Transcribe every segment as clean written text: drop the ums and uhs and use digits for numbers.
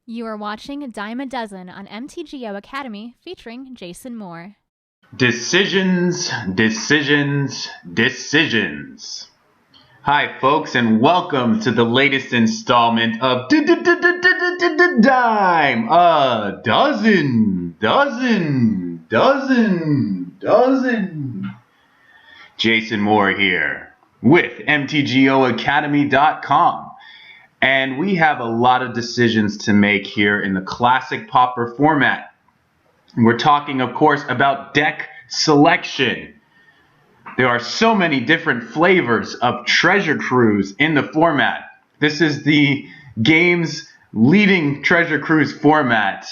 You are watching Dime a Dozen on MTGO Academy featuring Jason Moore. Decisions, decisions, decisions. Hi, folks, and welcome to the latest installment of Dime a Dozen. Jason Moore here with MTGOacademy.com. And we have a lot of decisions to make here in the classic Pauper format. We're talking, of course, about deck selection. There are so many different flavors of Treasure Cruise in the format. This is the game's leading Treasure Cruise format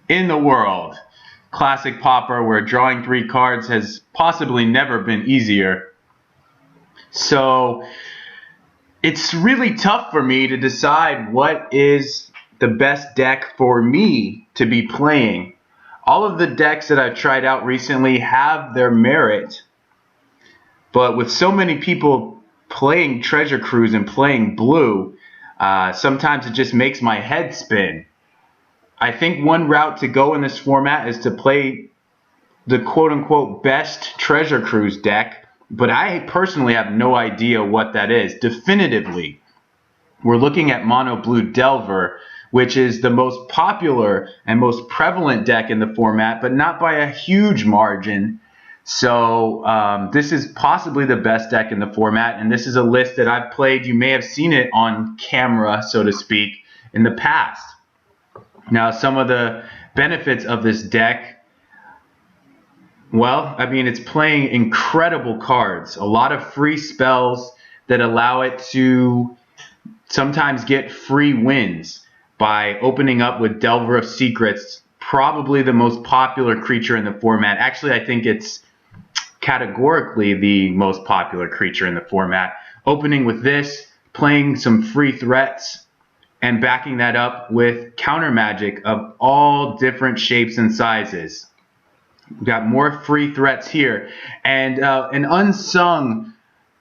in the world. Classic Pauper, where drawing 3 cards has possibly never been easier. So it's really tough for me to decide what is the best deck for me to be playing. All of the decks that I've tried out recently have their merit, but with so many people playing Treasure Cruise and playing blue, sometimes it just makes my head spin. I think one route to go in this format is to play the quote-unquote best Treasure Cruise deck, but I personally have no idea what that is. Definitively, we're looking at Mono Blue Delver, which is the most popular and most prevalent deck in the format, but not by a huge margin. So this is possibly the best deck in the format, and this is a list that I've played. You may have seen it on camera, so to speak, in the past. Now, some of the benefits of this deck, well, I mean, it's playing incredible cards, a lot of free spells that allow it to sometimes get free wins by opening up with Delver of Secrets, probably the most popular creature in the format. Actually, I think it's categorically the most popular creature in the format. Opening with this, playing some free threats, and backing that up with counter magic of all different shapes and sizes. We've got more free threats here. And an unsung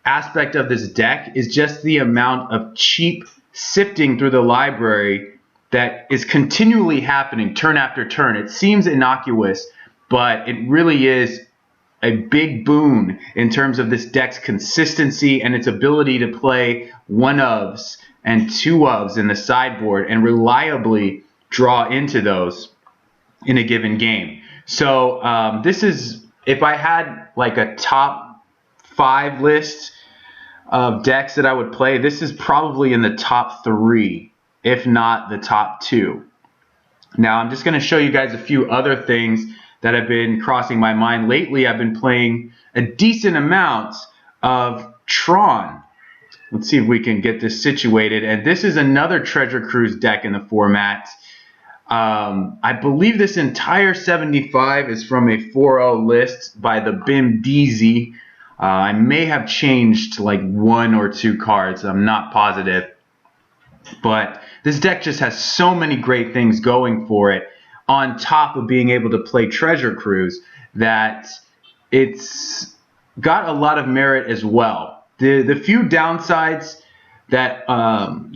aspect of this deck is just the amount of cheap sifting through the library that is continually happening turn after turn. It seems innocuous, but it really is a big boon in terms of this deck's consistency and its ability to play 1-ofs and 2-ofs in the sideboard and reliably draw into those in a given game. So this is, if I had like a top 5 list of decks that I would play, this is probably in the top 3, if not the top 2. Now I'm just going to show you guys a few other things that have been crossing my mind lately. I've been playing a decent amount of Tron. Let's see if we can get this situated. And this is another Treasure Cruise deck in the format. I believe this entire 75 is from a 4-0 list by the Bim DZ. I may have changed like 1 or 2 cards. I'm not positive. But this deck just has so many great things going for it, on top of being able to play Treasure Cruise, that it's got a lot of merit as well. The few downsides that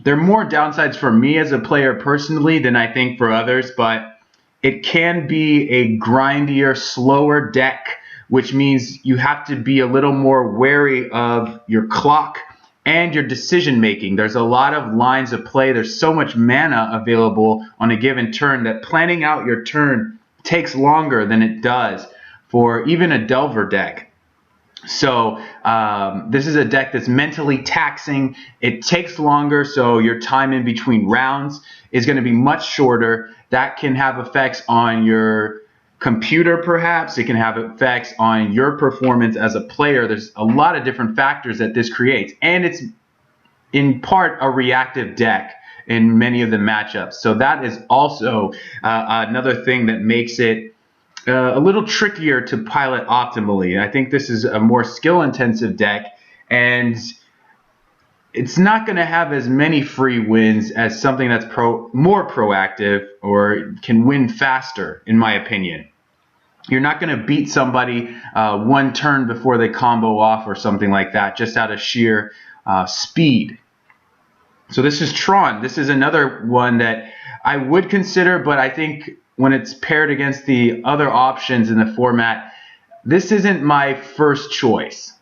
there are more downsides for me as a player personally than I think for others, but it can be a grindier, slower deck, which means you have to be a little more wary of your clock and your decision making. There's a lot of lines of play. There's so much mana available on a given turn that planning out your turn takes longer than it does for even a Delver deck. So this is a deck that's mentally taxing. It takes longer, so your time in between rounds is going to be much shorter. That can have effects on your computer, perhaps. It can have effects on your performance as a player. There's a lot of different factors that this creates, and it's in part a reactive deck in many of the matchups. So that is also another thing that makes it a little trickier to pilot optimally. I think this is a more skill-intensive deck, and it's not going to have as many free wins as something that's more proactive or can win faster, in my opinion. You're not going to beat somebody 1 turn before they combo off or something like that, just out of sheer speed. So this is Tron. This is another one that I would consider, but I think when it's paired against the other options in the format, this isn't my first choice.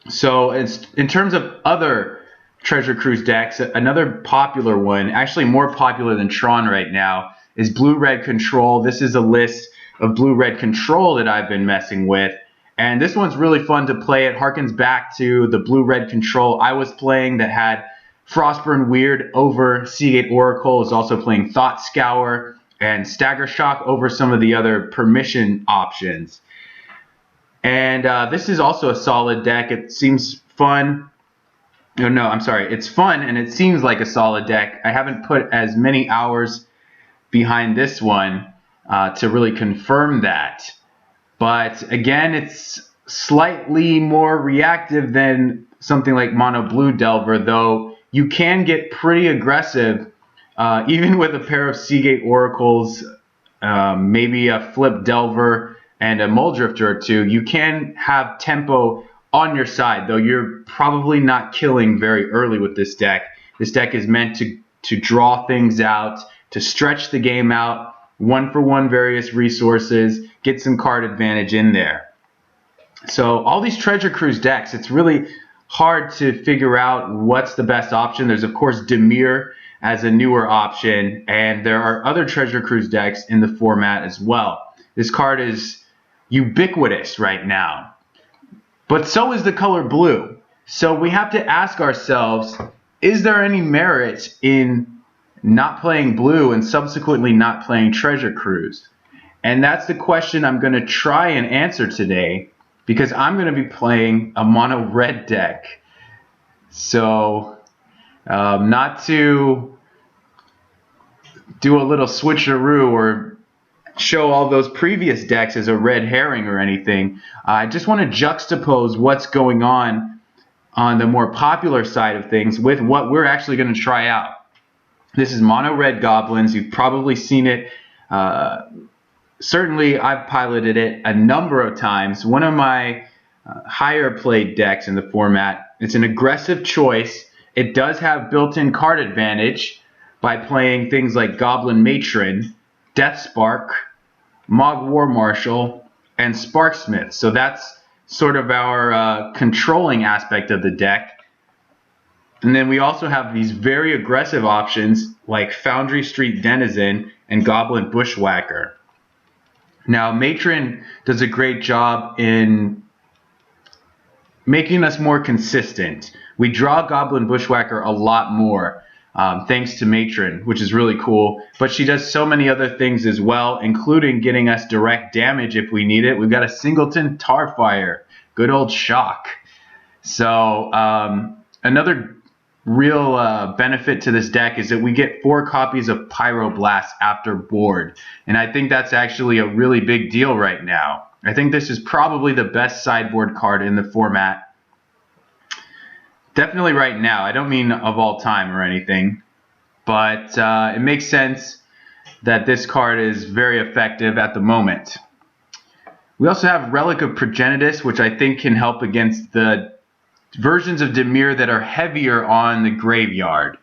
So in terms of other Treasure Cruise decks, another popular one, actually more popular than Tron right now, is Blue-Red Control. This is a list of Blue-Red Control that I've been messing with. And this one's really fun to play. It harkens back to the Blue-Red Control I was playing that had Frostburn Weird over Seagate Oracle. Is also playing Thought Scour and Stagger Shock over some of the other permission options. And this is also a solid deck. It seems fun. No, I'm sorry. It's fun and it seems like a solid deck. I haven't put as many hours behind this one to really confirm that. But again, it's slightly more reactive than something like Mono Blue Delver, though you can get pretty aggressive even with a pair of Seagate Oracles, maybe a Flip Delver and a Muldrifter or two. You can have tempo on your side, though you're probably not killing very early with this deck. This deck is meant to draw things out, to stretch the game out, one-for-one various resources, get some card advantage in there. So all these Treasure Cruise decks, it's really hard to figure out what's the best option. There's, of course, Dimir as a newer option, and there are other Treasure Cruise decks in the format as well. This card is ubiquitous right now, but so is the color blue. So we have to ask ourselves, is there any merit in not playing blue and subsequently not playing Treasure Cruise? And that's the question I'm going to try and answer today, because I'm going to be playing a mono red deck. So not to do a little switcheroo or show all those previous decks as a red herring or anything, I just want to juxtapose what's going on the more popular side of things with what we're actually going to try out. This is Mono Red Goblins. You've probably seen it. Certainly, I've piloted it a number of times. One of my higher played decks in the format. It's an aggressive choice. It does have built-in card advantage by playing things like Goblin Matron, Death Spark, Mog War Marshal, and Sparksmith. So that's sort of our controlling aspect of the deck. And then we also have these very aggressive options like Foundry Street Denizen and Goblin Bushwhacker. Now, Matron does a great job in making us more consistent. We draw Goblin Bushwhacker a lot more thanks to Matron, which is really cool. But she does so many other things as well, including getting us direct damage if we need it. We've got a Singleton Tarfire, good old shock. So another real benefit to this deck is that we get 4 copies of Pyroblast after board. And I think that's actually a really big deal right now. I think this is probably the best sideboard card in the format. Definitely right now. I don't mean of all time or anything. But it makes sense that this card is very effective at the moment. We also have Relic of Progenitus, which I think can help against the versions of Dimir that are heavier on the graveyard.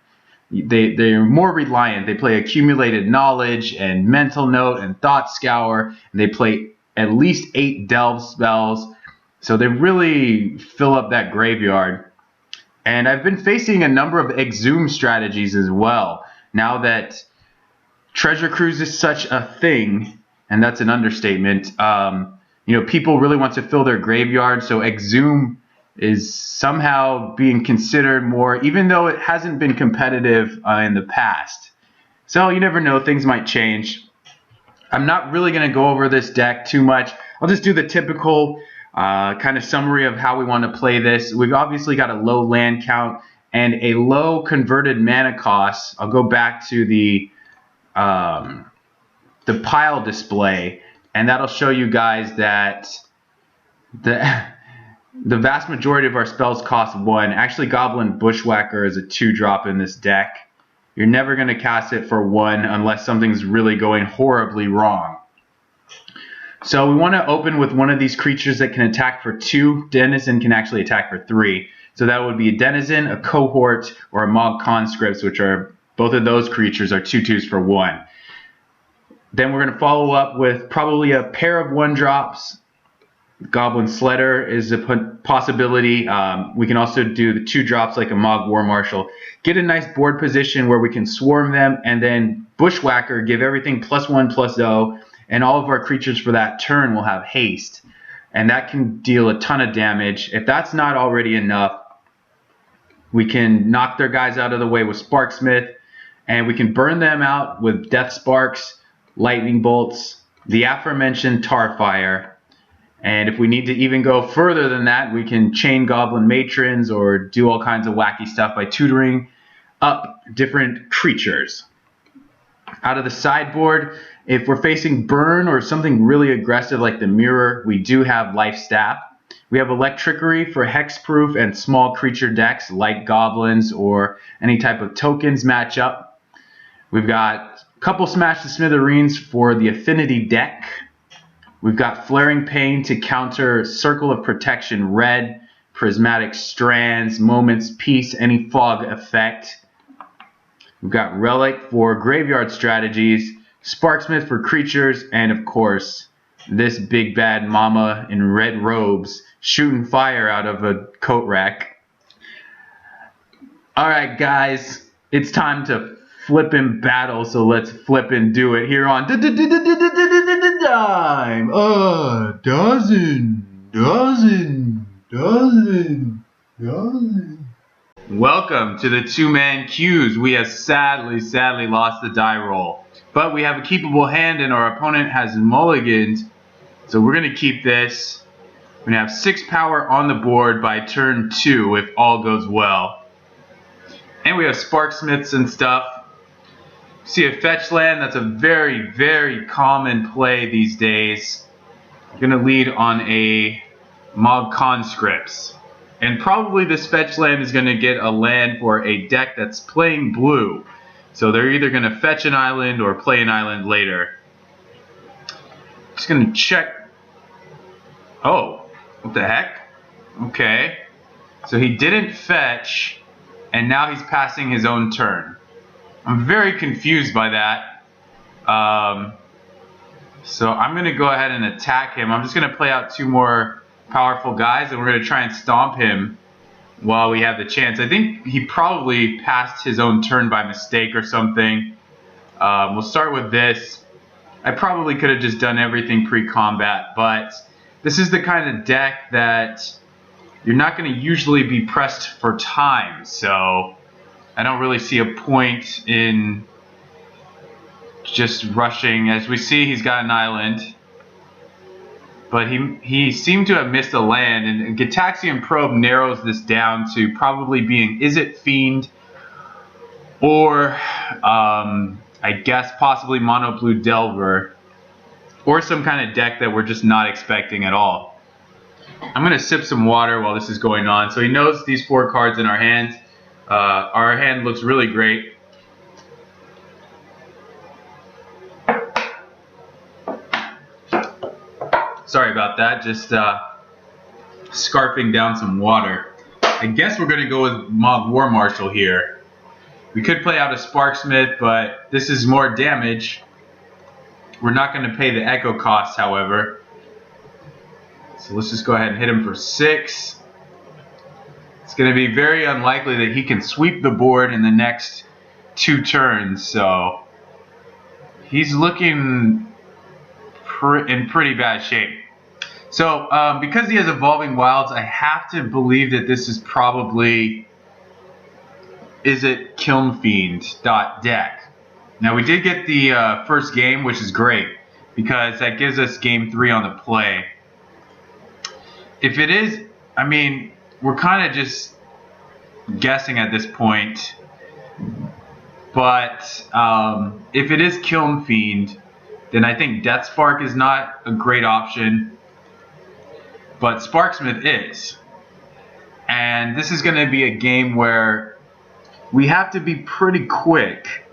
They're more reliant. They play Accumulated Knowledge and Mental Note and Thought Scour, and they play at least 8 Delve spells. So they really fill up that graveyard. And I've been facing a number of Exhume strategies as well. Now that Treasure Cruise is such a thing, and that's an understatement, people really want to fill their graveyard, so Exhume is somehow being considered more, even though it hasn't been competitive in the past. So you never know, things might change. I'm not really going to go over this deck too much. I'll just do the typical kind of summary of how we want to play this. We've obviously got a low land count and a low converted mana cost. I'll go back to the pile display, and that'll show you guys that the vast majority of our spells cost 1. Actually, Goblin Bushwhacker is a 2-drop in this deck. You're never going to cast it for 1 unless something's really going horribly wrong. So we want to open with one of these creatures that can attack for 2. Denizen can actually attack for 3. So that would be a Denizen, a Cohort, or a Mog Conscripts, which are Both of those creatures are 2/2s for 1. Then we're going to follow up with probably a pair of 1-drops. Goblin Sledder is a possibility. We can also do the 2-drops like a Mog War Marshal. Get a nice board position where we can swarm them, and then Bushwhacker, give everything +1/+0, and all of our creatures for that turn will have haste. And that can deal a ton of damage. If that's not already enough, we can knock their guys out of the way with Sparksmith, and we can burn them out with Death Sparks, Lightning Bolts, the aforementioned Tarfire. And if we need to even go further than that, we can chain Goblin Matrons or do all kinds of wacky stuff by tutoring up different creatures. Out of the sideboard, if we're facing burn or something really aggressive like the Mirror, we do have Life Staff. We have Electrickery for hexproof and small creature decks like Goblins or any type of tokens match up. We've got a couple Smash the Smithereens for the Affinity deck. We've got Flaring Pain to counter Circle of Protection Red, Prismatic Strands, Moment's Peace, any fog effect. We've got Relic for graveyard strategies, Sparksmith for creatures, and of course, this big bad mama in red robes shooting fire out of a coat rack. Alright guys, it's time to flip and battle, so let's flip and do it here on Dime a Dozen. Welcome to the 2-man queues. We have sadly lost the die roll, but we have a keepable hand and our opponent has mulliganed, so we're going to keep this. We're going to have 6 power on the board by turn 2 if all goes well. And we have Sparksmiths and stuff. See a fetch land, that's a very common play these days. I'm going to lead on a Mog Conscripts. And probably this fetch land is going to get a land for a deck that's playing blue. So they're either going to fetch an island or play an island later. Just going to check. Oh, what the heck? Okay. So he didn't fetch, and now he's passing his own turn. I'm very confused by that. So I'm going to go ahead and attack him. I'm just going to play out 2 more powerful guys, and we're going to try and stomp him while we have the chance. I think he probably passed his own turn by mistake or something. We'll start with this. I probably could have just done everything pre-combat, but this is the kind of deck that you're not going to usually be pressed for time, so I don't really see a point in just rushing. As we see, he's got an island. But he seemed to have missed a land, and Gitaxian Probe narrows this down to probably being Is It Fiend or I guess possibly Mono Blue Delver or some kind of deck that we're just not expecting at all. I'm going to sip some water while this is going on. So he knows these 4 cards in our hand. Our hand looks really great. Sorry about that, just scarfing down some water. I guess we're going to go with Mog War Marshal here. We could play out a Sparksmith, but this is more damage. We're not going to pay the echo cost, however. So let's just go ahead and hit him for 6. It's going to be very unlikely that he can sweep the board in the next 2 turns, so he's looking in pretty bad shape. So because he has Evolving Wilds, I have to believe that this is probably Is It Kiln Fiend .deck. Now we did get the first game, which is great because that gives us game 3 on the play. If it is, I mean, we're kind of just guessing at this point, but if it is Kiln Fiend, then I think Death Spark is not a great option, but Sparksmith is. And this is going to be a game where we have to be pretty quick.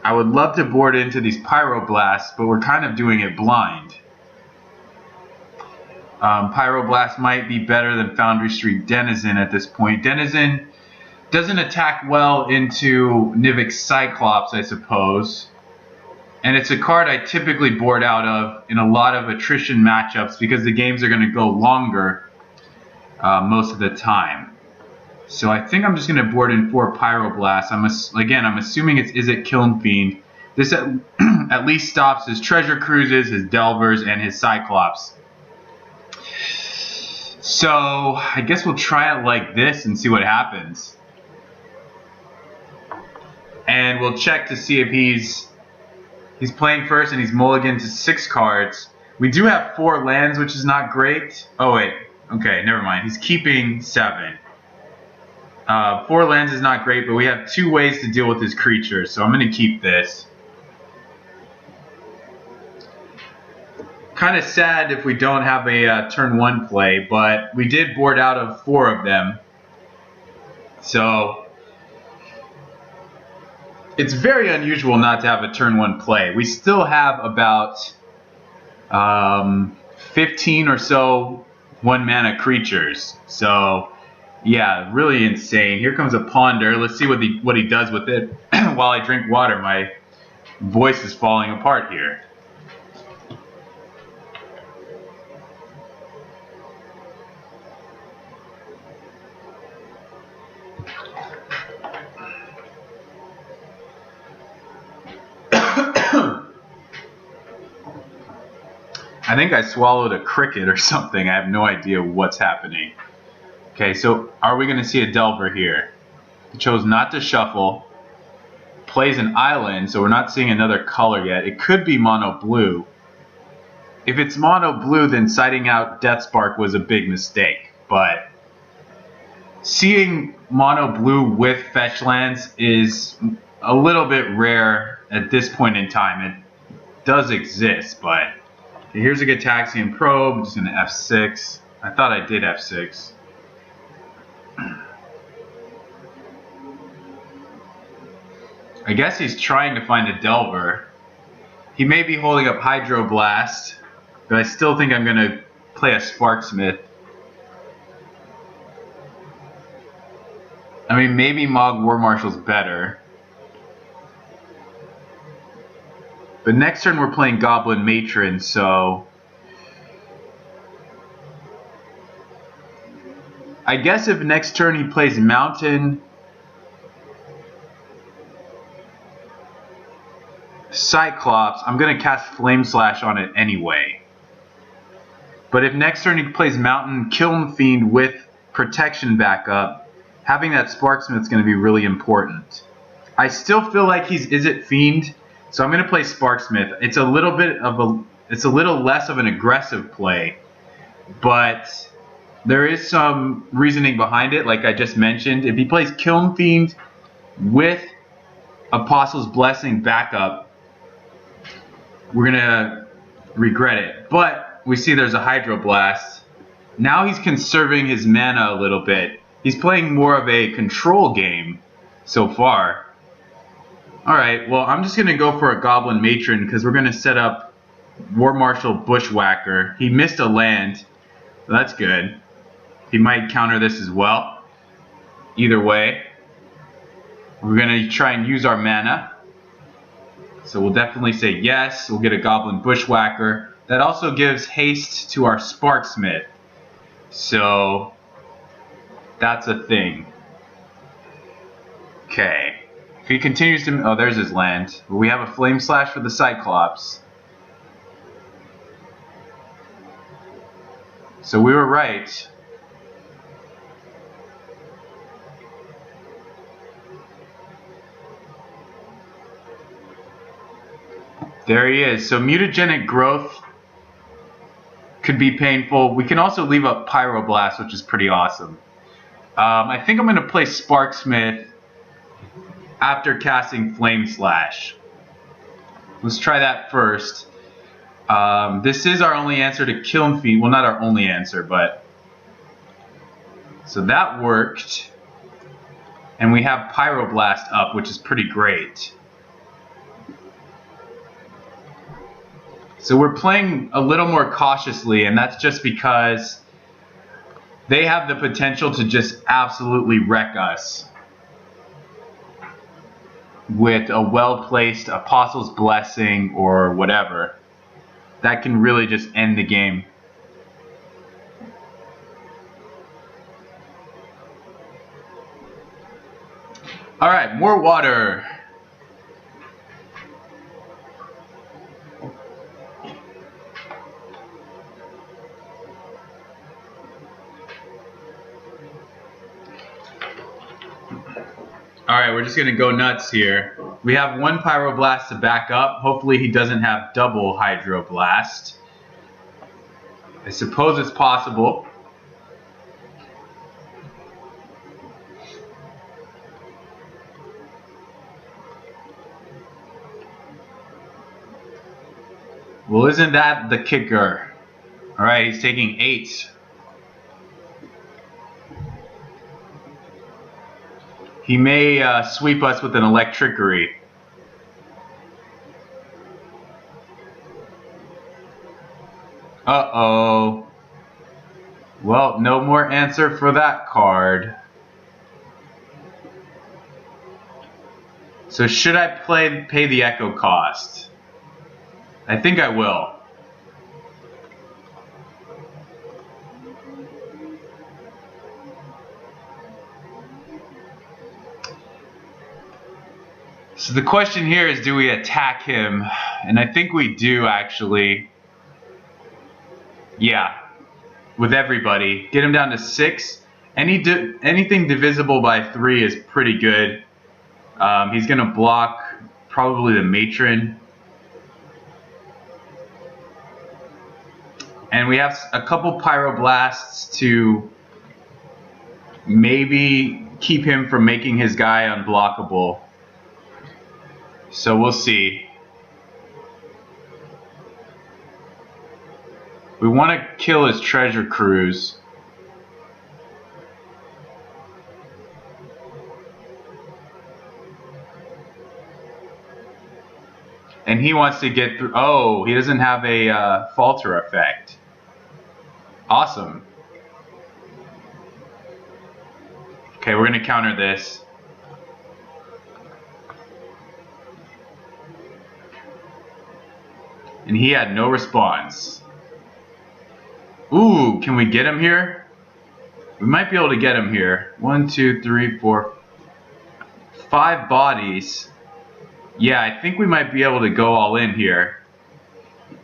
I would love to board into these Pyroblasts, but we're kind of doing it blind. Pyroblast might be better than Foundry Street Denizen at this point. Denizen Doesn't attack well into Nivix Cyclops, I suppose. And it's a card I typically board out of in a lot of attrition matchups because the games are going to go longer most of the time. So I think I'm just going to board in 4 Pyroblast. I'm assuming it's Izzet Kiln Fiend. This at least stops his Treasure Cruises, his Delvers, and his Cyclops. So I guess we'll try it like this and see what happens. And we'll check to see if he's playing first and he's mulliganed to 6 cards. We do have 4 lands, which is not great. Oh wait, okay, never mind. He's keeping 7. 4 lands is not great, but we have 2 ways to deal with his creatures, so I'm going to keep this. Kind of sad if we don't have a turn 1 play, but we did board out of 4 of them. So it's very unusual not to have a turn 1 play. We still have about 15 or so 1-mana creatures. So yeah, really insane. Here comes a Ponder. Let's see what he does with it. While I drink water, my voice is falling apart here. I think I swallowed a cricket or something. I have no idea what's happening. Okay, so are we going to see a Delver here? He chose not to shuffle. Plays an island, so we're not seeing another color yet. It could be mono blue. If it's mono blue, then siding out Deathspark was a big mistake. But seeing mono blue with fetch lands is a little bit rare at this point in time. It does exist, but okay, here's a Gitaxian Probe. I'm just going to F6. I thought I did F6. I guess he's trying to find a Delver. He may be holding up Hydroblast, but I still think I'm going to play a Sparksmith. I mean, maybe Mogg War Marshal's better. But next turn we're playing Goblin Matron, so I guess if next turn he plays Mountain Cyclops, I'm going to cast Flame Slash on it anyway. But if next turn he plays Mountain Kiln Fiend with protection backup, having that Sparksmith is going to be really important. I still feel like he's Izzet Fiend, so I'm going to play Sparksmith. It's a little less of an aggressive play, but there is some reasoning behind it, like I just mentioned. If he plays Kiln Fiend with Apostle's Blessing backup, we're going to regret it. But we see there's a Hydroblast. Now he's conserving his mana a little bit. He's playing more of a control game so far. Alright, well, I'm just going to go for a Goblin Matron because we're going to set up War Marshal Bushwhacker. He missed a land. So that's good. He might counter this as well. Either way, we're going to try and use our mana. So we'll definitely say yes. We'll get a Goblin Bushwhacker. That also gives haste to our Sparksmith. So that's a thing. Okay. If he continues to... Oh, there's his land. We have a Flame Slash for the Cyclops. So we were right. There he is. So mutagenic growth could be painful. We can also leave up Pyroblast, which is pretty awesome. I think I'm going to play Sparksmith after casting Flame Slash. Let's try that first. This is our only answer to Kiln Fiend. Well, not our only answer, but... So that worked. And we have Pyroblast up, which is pretty great. So we're playing a little more cautiously, and that's just because they have the potential to just absolutely wreck us. with a well-placed Apostle's Blessing or whatever, that can really just end the game. Alright, more water. Alright, we're just going to go nuts here. We have one Pyroblast to back up. Hopefully he doesn't have double Hydroblast. I suppose it's possible. Well, isn't that the kicker? Alright, he's taking 8. He may sweep us with an Electrickery. Uh-oh. Well, no more answer for that card. So should I pay the Echo cost? I think I will. So the question here is, do we attack him? And I think we do, actually. Yeah. With everybody. Get him down to 6. Anything divisible by 3 is pretty good. He's going to block probably the Matron. And we have a couple Pyroblasts to maybe keep him from making his guy unblockable. So we'll see. We want to kill his Treasure Cruise. And he wants to get through. Oh, he doesn't have a falter effect. Awesome. Okay, we're going to counter this. And he had no response. Ooh, can we get him here? We might be able to get him here. 1, 2, 3, 4, 5 bodies. Yeah, I think we might be able to go all in here.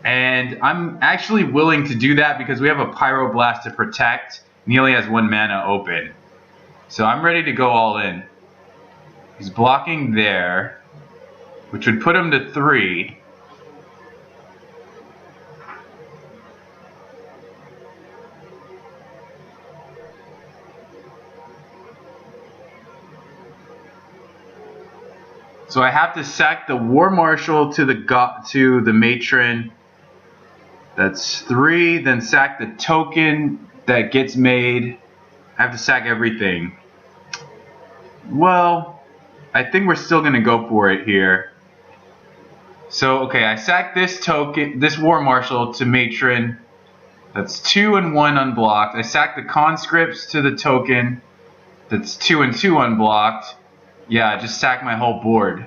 And I'm actually willing to do that because we have a Pyroblast to protect. And he only has 1 mana open. So I'm ready to go all in. He's blocking there, which would put him to 3. So I have to sack the War Marshal to the Matron. That's 3. Then sack the token that gets made. I have to sack everything. Well, I think we're still gonna go for it here. So okay, I sack this token, this War Marshal to Matron. That's 2 and 1 unblocked. I sack the Conscripts to the token. That's 2 and 2 unblocked. Yeah, I just sacked my whole board.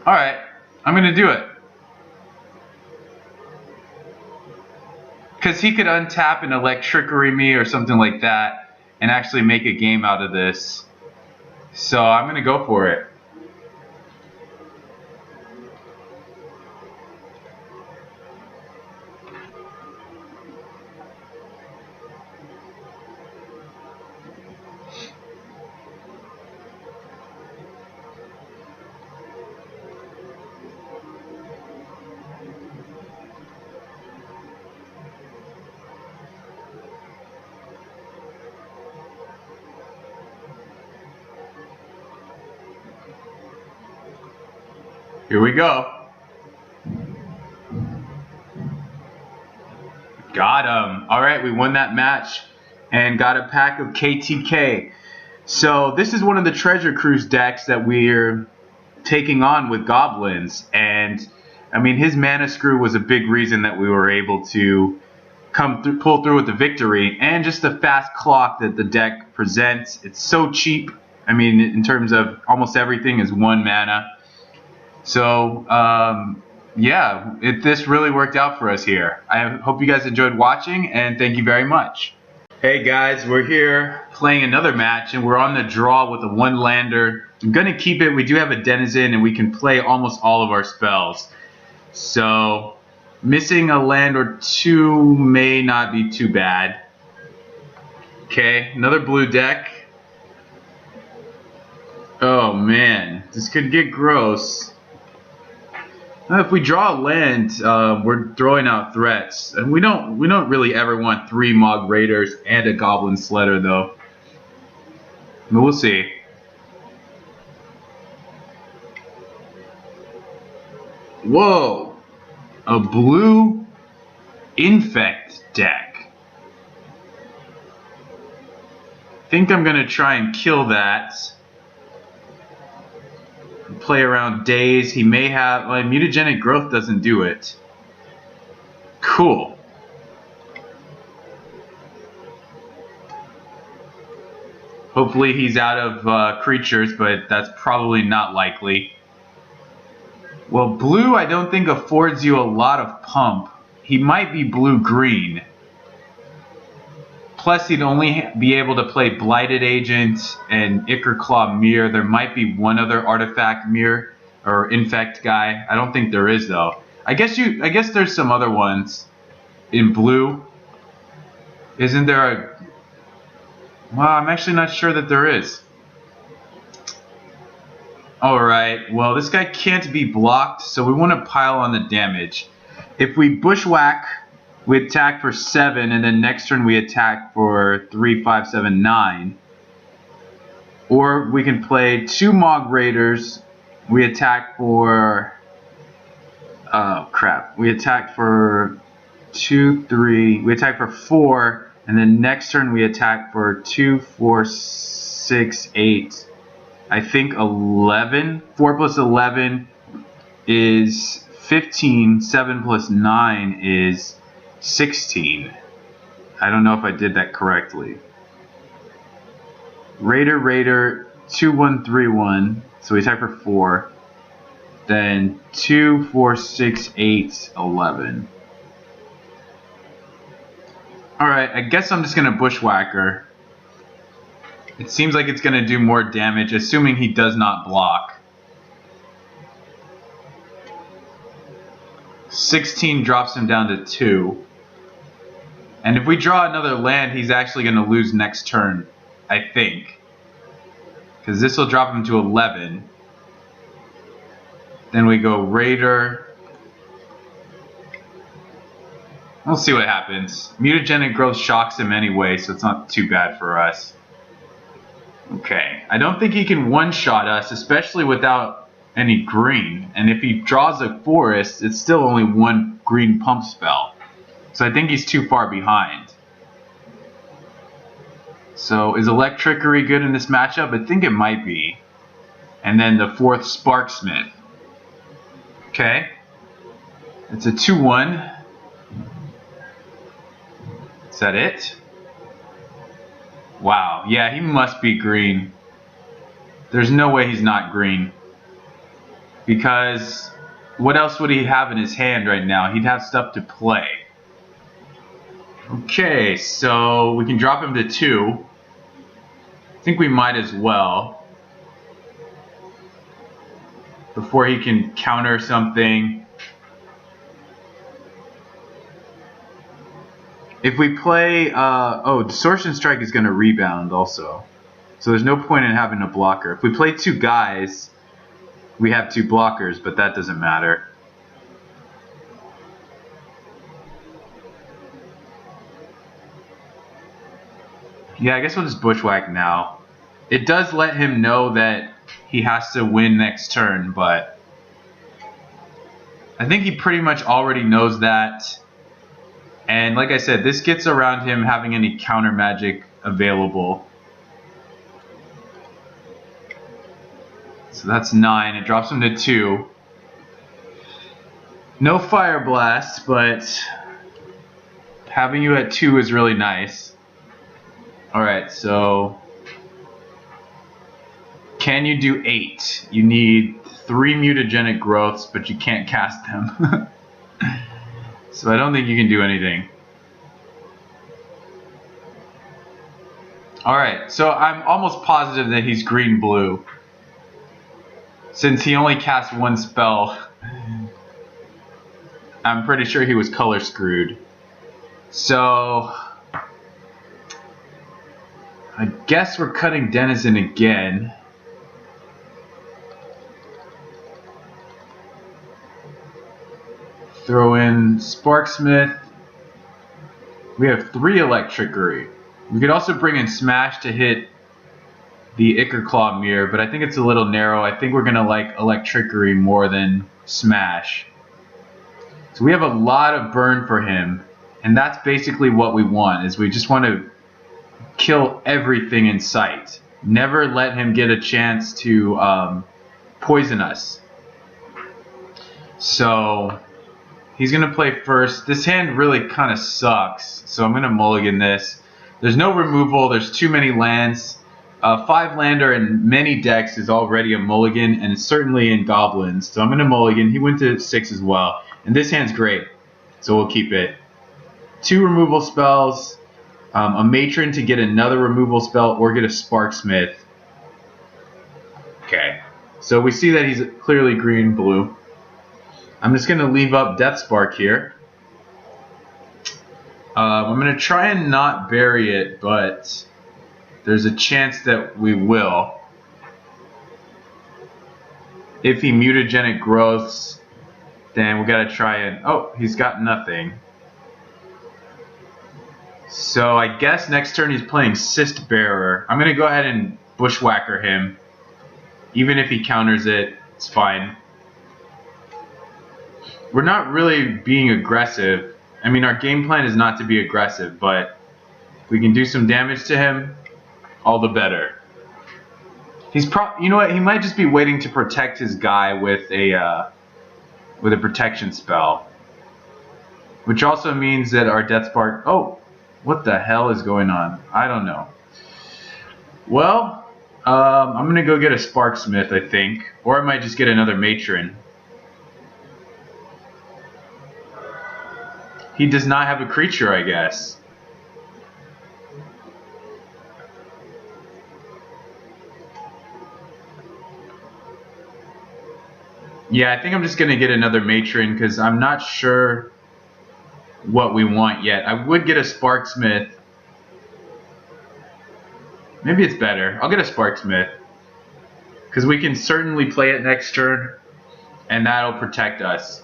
Alright, I'm going to do it. Because he could untap and Electrickery me or something like that and actually make a game out of this. So I'm going to go for it. Here we go. Got him. Alright, we won that match and got a pack of KTK. So this is one of the Treasure Cruise decks that we're taking on with Goblins. And I mean, his Mana Screw was a big reason that we were able to pull through with the victory. And just the fast clock that the deck presents. It's so cheap. I mean, in terms of almost everything is 1 mana. So, yeah, this really worked out for us here. I hope you guys enjoyed watching, and thank you very much. Hey guys, we're here playing another match, and we're on the draw with a 1-lander. I'm going to keep it. We do have a Denizen, and we can play almost all of our spells. So, missing a land or 2 may not be too bad. Okay, another blue deck. Oh man, this could get gross. If we draw a land, we're throwing out threats, and we don't really ever want 3 Mog Raiders and a Goblin Sledder though. But we'll see. Whoa, a blue Infect deck. Think I'm gonna try and kill that. Play around Daze. He may have... Well, Mutagenic Growth doesn't do it. Cool. Hopefully he's out of creatures, but that's probably not likely. Well, blue I don't think affords you a lot of pump. He might be blue-green. Plus he'd only be able to play Blighted Agent and Ichorclaw Mirror. There might be one other artifact mirror or infect guy. I don't think there is though. I guess there's some other ones in blue. Isn't there a... Well, I'm actually not sure that there is. Alright, well this guy can't be blocked, so we want to pile on the damage. If we bushwhack, we attack for 7, and then next turn we attack for 3, 5, 7, 9. Or we can play 2 Mog Raiders. We attack for... Oh, crap. We attack for 2, 3. We attack for 4, and then next turn we attack for 2, 4, 6, 8. I think 11. 4 plus 11 is 15. 7 plus 9 is 16. I don't know if I did that correctly. Raider, 2, 1, 3, 1. So we attack for 4. Then 2, 4, 6, 8, 11. Alright, I guess I'm just going to Bushwhacker. It seems like it's going to do more damage, assuming he does not block. 16 drops him down to 2. And if we draw another land, he's actually going to lose next turn, I think. Because this will drop him to 11. Then we go Raider. We'll see what happens. Mutagenic Growth shocks him anyway, so it's not too bad for us. Okay. I don't think he can one-shot us, especially without any green. And if he draws a forest, it's still only 1 green pump spell. So I think he's too far behind. So is Electrickery good in this matchup? I think it might be. And then the 4th Sparksmith. Okay. It's a 2-1. Is that it? Wow. Yeah, he must be green. There's no way he's not green. Because what else would he have in his hand right now? He'd have stuff to play. Okay, so we can drop him to 2. I think we might as well. Before he can counter something. If we play... oh, Distortion Strike is going to rebound also. So there's no point in having a blocker. If we play 2 guys, we have 2 blockers, but that doesn't matter. Yeah, I guess we'll just Bushwhack now. It does let him know that he has to win next turn, but I think he pretty much already knows that. And like I said, this gets around him having any counter magic available. So that's 9. It drops him to 2. No Fire Blast, but having you at 2 is really nice. Alright, so Can you do 8? You need 3 mutagenic growths, but you can't cast them. So I don't think you can do anything. Alright, so I'm almost positive that he's green-blue. Since he only cast 1 spell, I'm pretty sure he was color screwed. So I guess we're cutting Denizen again. Throw in Sparksmith. We have 3 Electrickery. We could also bring in Smash to hit the Ickerclaw Mirror, but I think it's a little narrow. I think we're going to like Electrickery more than Smash. So we have a lot of burn for him, and that's basically what we want, is we just want to kill everything in sight. Never let him get a chance to poison us. So he's going to play first. This hand really kind of sucks, so I'm going to mulligan this. There's no removal. There's too many lands. 5-lander in many decks is already a mulligan, and it's certainly in Goblins. So I'm going to mulligan. He went to 6 as well. And this hand's great, so we'll keep it. 2 removal spells. A Matron to get another removal spell or get a Sparksmith. Okay, so we see that he's clearly green-blue. I'm just going to leave up Death Spark here. I'm going to try and not bury it, but there's a chance that we will. If he mutagenic growths, then we got to try and... Oh, he's got nothing. So I guess next turn he's playing Cyst Bearer. I'm going to go ahead and Bushwhacker him. Even if he counters it, it's fine. We're not really being aggressive. I mean, our game plan is not to be aggressive, but if we can do some damage to him, all the better. He's you know what? He might just be waiting to protect his guy with a protection spell, which also means that our Death Spark. Oh, what the hell is going on? I don't know. Well, I'm gonna go get a Sparksmith, I think, or I might just get another Matron. He does not have a creature, I guess. Yeah, I think I'm just going to get another Matron because I'm not sure what we want yet. I would get a Sparksmith. Maybe it's better. I'll get a Sparksmith because we can certainly play it next turn, and that'll protect us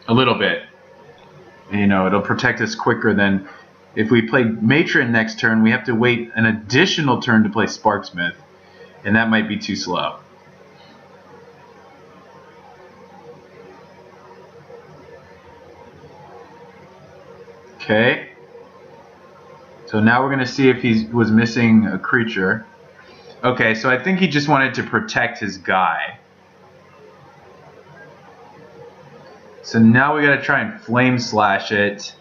a little bit. You know, it'll protect us quicker than if we play Matron next turn. We have to wait an additional turn to play Sparksmith, and that might be too slow. Okay. So now we're going to see if he was missing a creature. Okay, so I think he just wanted to protect his guy. So now we got to try and Flame Slash it.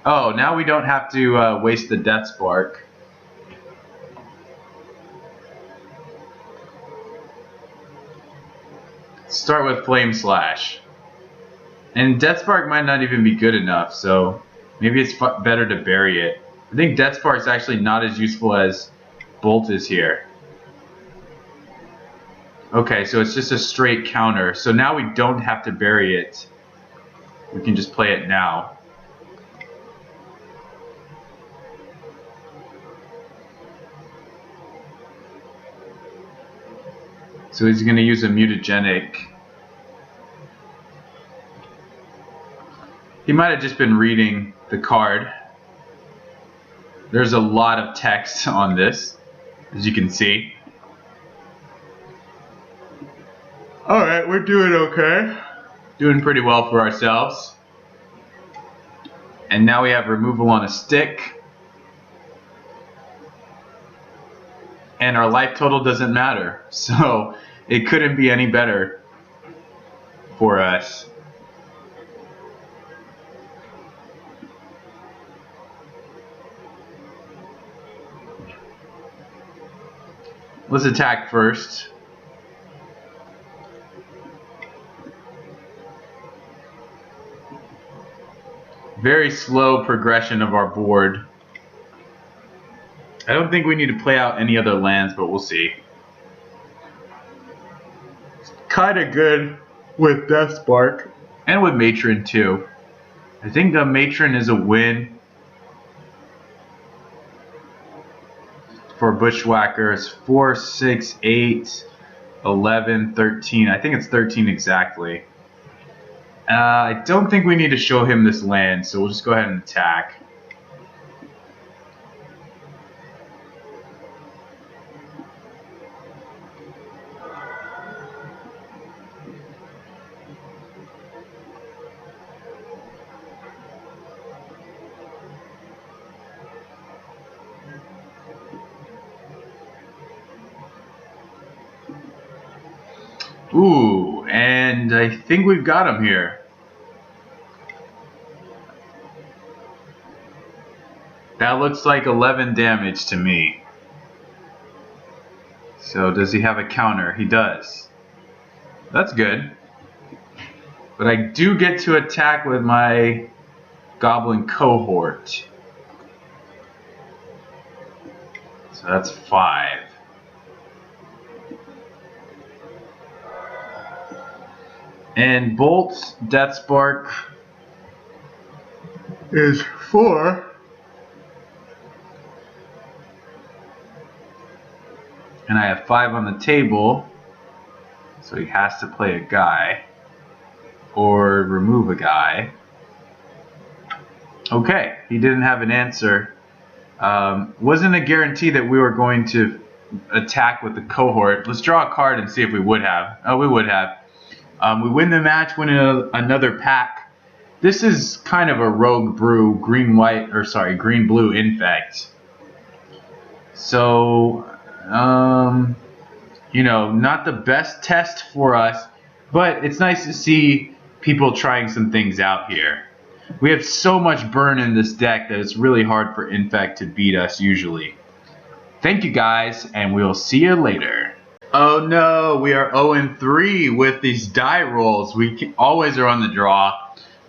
Oh, now we don't have to waste the Death Spark. Start with Flame Slash. And Death Spark might not even be good enough, so maybe it's better to bury it. I think Death Spark is actually not as useful as Bolt is here. Okay, so it's just a straight counter. So now we don't have to bury it. We can just play it now. So he's going to use a mutagenic. He might have just been reading the card. There's a lot of text on this, as you can see. Alright, we're doing okay. Doing pretty well for ourselves. And now we have removal on a stick. And our life total doesn't matter. So it couldn't be any better for us. Let's attack first. Very slow progression of our board. I don't think we need to play out any other lands, but we'll see. Kind of good with Death Spark. And with Matron too. I think the Matron is a win. For Bushwhackers, 4, 6, 8, 11, 13. I think it's 13 exactly. I don't think we need to show him this land, so we'll just go ahead and attack. Ooh, and I think we've got him here. That looks like 11 damage to me. So does he have a counter? He does. That's good. But I do get to attack with my Goblin cohort. So that's 5. And Bolt, Death Spark is 4. And I have 5 on the table. So he has to play a guy. Or remove a guy. Okay, he didn't have an answer. Wasn't a guarantee that we were going to attack with the cohort. Let's draw a card and see if we would have. Oh, we would have. We win the match, win another pack. This is kind of a rogue brew, green-blue infect. So, you know, not the best test for us, but it's nice to see people trying some things out here. We have so much burn in this deck that it's really hard for infect to beat us usually. Thank you guys, and we'll see you later. Oh no, we are 0-3 with these die rolls. We always are on the draw.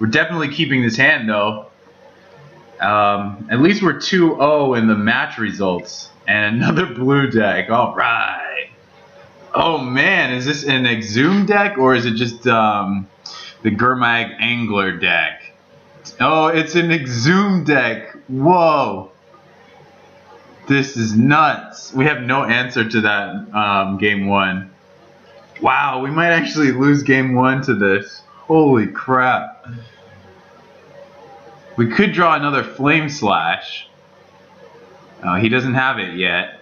We're definitely keeping this hand though. At least we're 2-0 in the match results. And another blue deck. Alright. Oh man, is this an Exhume deck or is it just the Gurmag Angler deck? Oh, it's an Exhume deck. Whoa. This is nuts. We have no answer to that game 1. Wow, we might actually lose game 1 to this. Holy crap. We could draw another Flame Slash. He doesn't have it yet.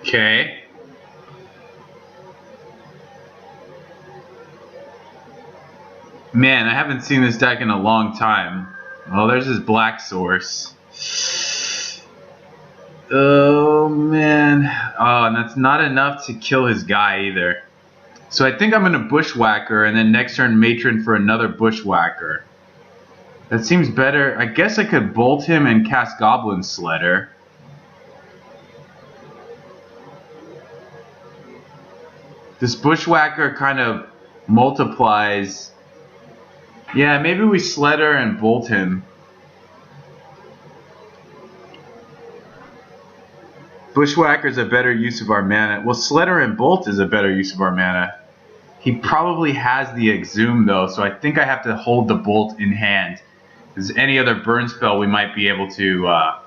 Okay. Man, I haven't seen this deck in a long time. Well, there's his black source. Oh, man. Oh, and that's not enough to kill his guy either. So I think I'm going to Bushwhacker and then next turn Matron for another Bushwhacker. That seems better. I guess I could bolt him and cast Goblin Sledder. This Bushwhacker kind of multiplies. Yeah, maybe we Sledder and bolt him. Bushwhacker's a better use of our mana. Well, Sledder and bolt is a better use of our mana. He probably has the Exhume though, so I think I have to hold the bolt in hand. Because any other burn spell we might be able to... I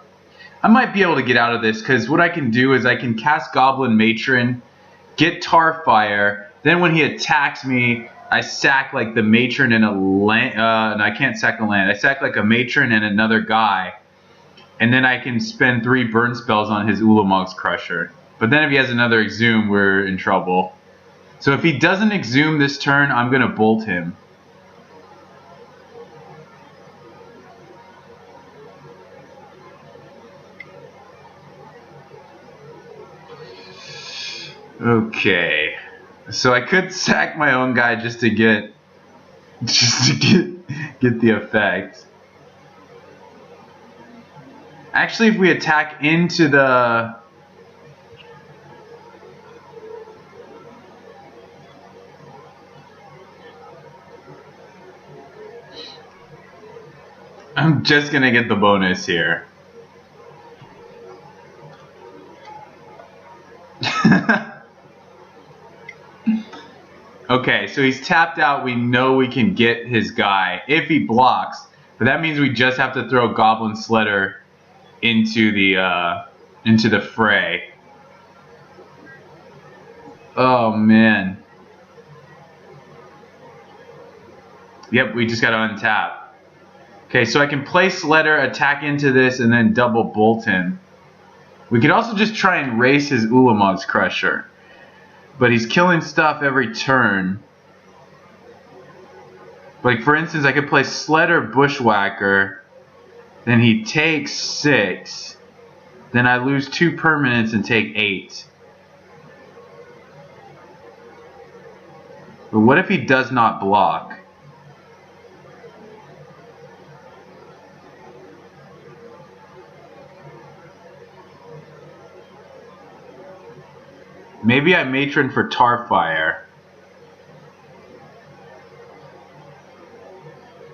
might be able to get out of this, because what I can do is I can cast Goblin Matron, get Tarfire, then when he attacks me, I sack like the Matron and a land... no, I can't sack a land. I sack like a Matron and another guy, and then I can spend 3 burn spells on his Ulamog's Crusher. But then if he has another Exhume, we're in trouble. So if he doesn't Exhume this turn, I'm going to bolt him. Okay, so I could sack my own guy just to get the effect. Actually, if we attack into the... I'm just gonna get the bonus here. Okay, so he's tapped out. We know we can get his guy if he blocks, but that means we just have to throw Goblin Sledder into the fray. Oh man. Yep, we just got to untap. Okay, so I can play Sledder, attack into this, and then double bolt him. We could also just try and race his Ulamog's Crusher. But he's killing stuff every turn. Like, for instance, I could play Sledder Bushwhacker. Then he takes 6. Then I lose 2 permanents and take 8. But what if he does not block? Maybe I matron for Tarfire.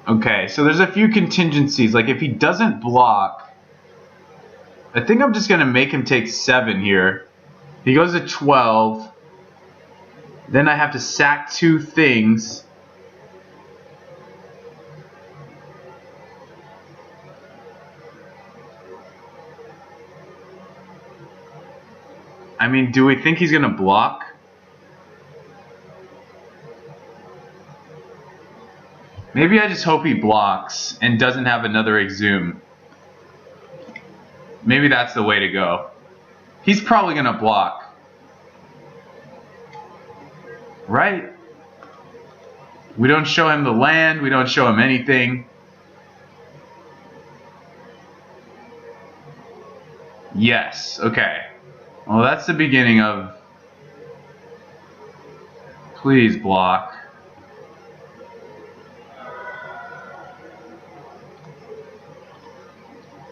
Okay, so there's a few contingencies. Like if he doesn't block, I think I'm just going to make him take 7 here. He goes to 12. Then I have to sack 2 things. I mean, do we think he's going to block? Maybe I just hope he blocks and doesn't have another Exhume. Maybe that's the way to go. He's probably going to block. Right? We don't show him the land. We don't show him anything. Yes. Okay. Well, that's the beginning of... Please block.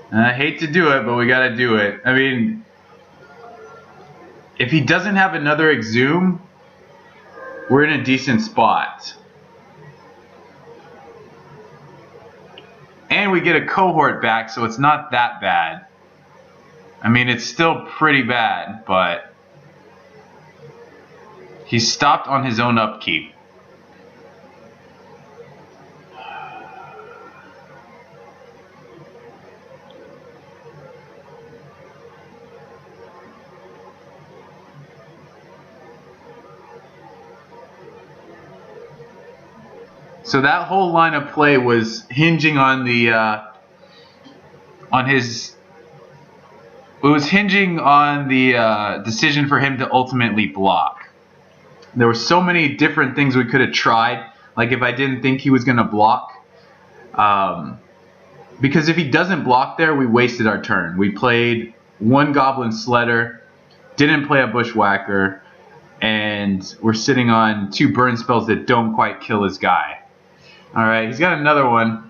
And I hate to do it, but we gotta do it. I mean, if he doesn't have another Exhume, we're in a decent spot. And we get a cohort back, so it's not that bad. I mean, it's still pretty bad, but he's stopped on his own upkeep. So that whole line of play was hinging on the decision for him to ultimately block. There were so many different things we could have tried. Like if I didn't think he was going to block, because if he doesn't block there, we wasted our turn. We played 1 Goblin Sledder, didn't play a Bushwhacker, and we're sitting on 2 burn spells that don't quite kill his guy. Alright, he's got another one.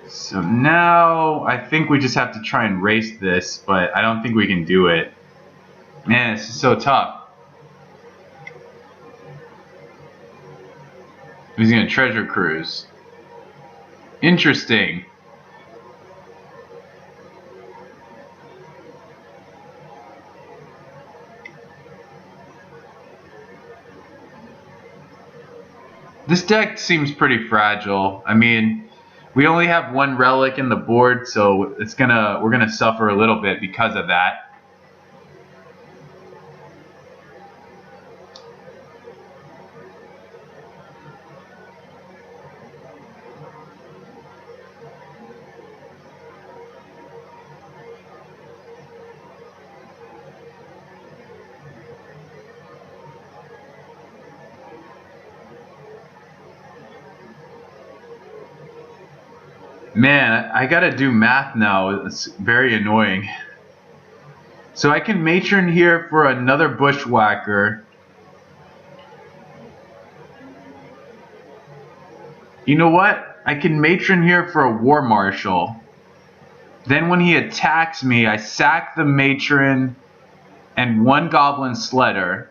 So now I think we just have to try and race this, but I don't think we can do it. Man, this is so tough. He's going to treasure cruise. Interesting. This deck seems pretty fragile. I mean, we only have 1 relic in the board, so we're gonna suffer a little bit because of that. Man, I gotta do math now. It's very annoying. So I can matron here for another Bushwhacker. You know what? I can matron here for a War Marshal. Then when he attacks me, I sack the matron and 1 Goblin Sledder.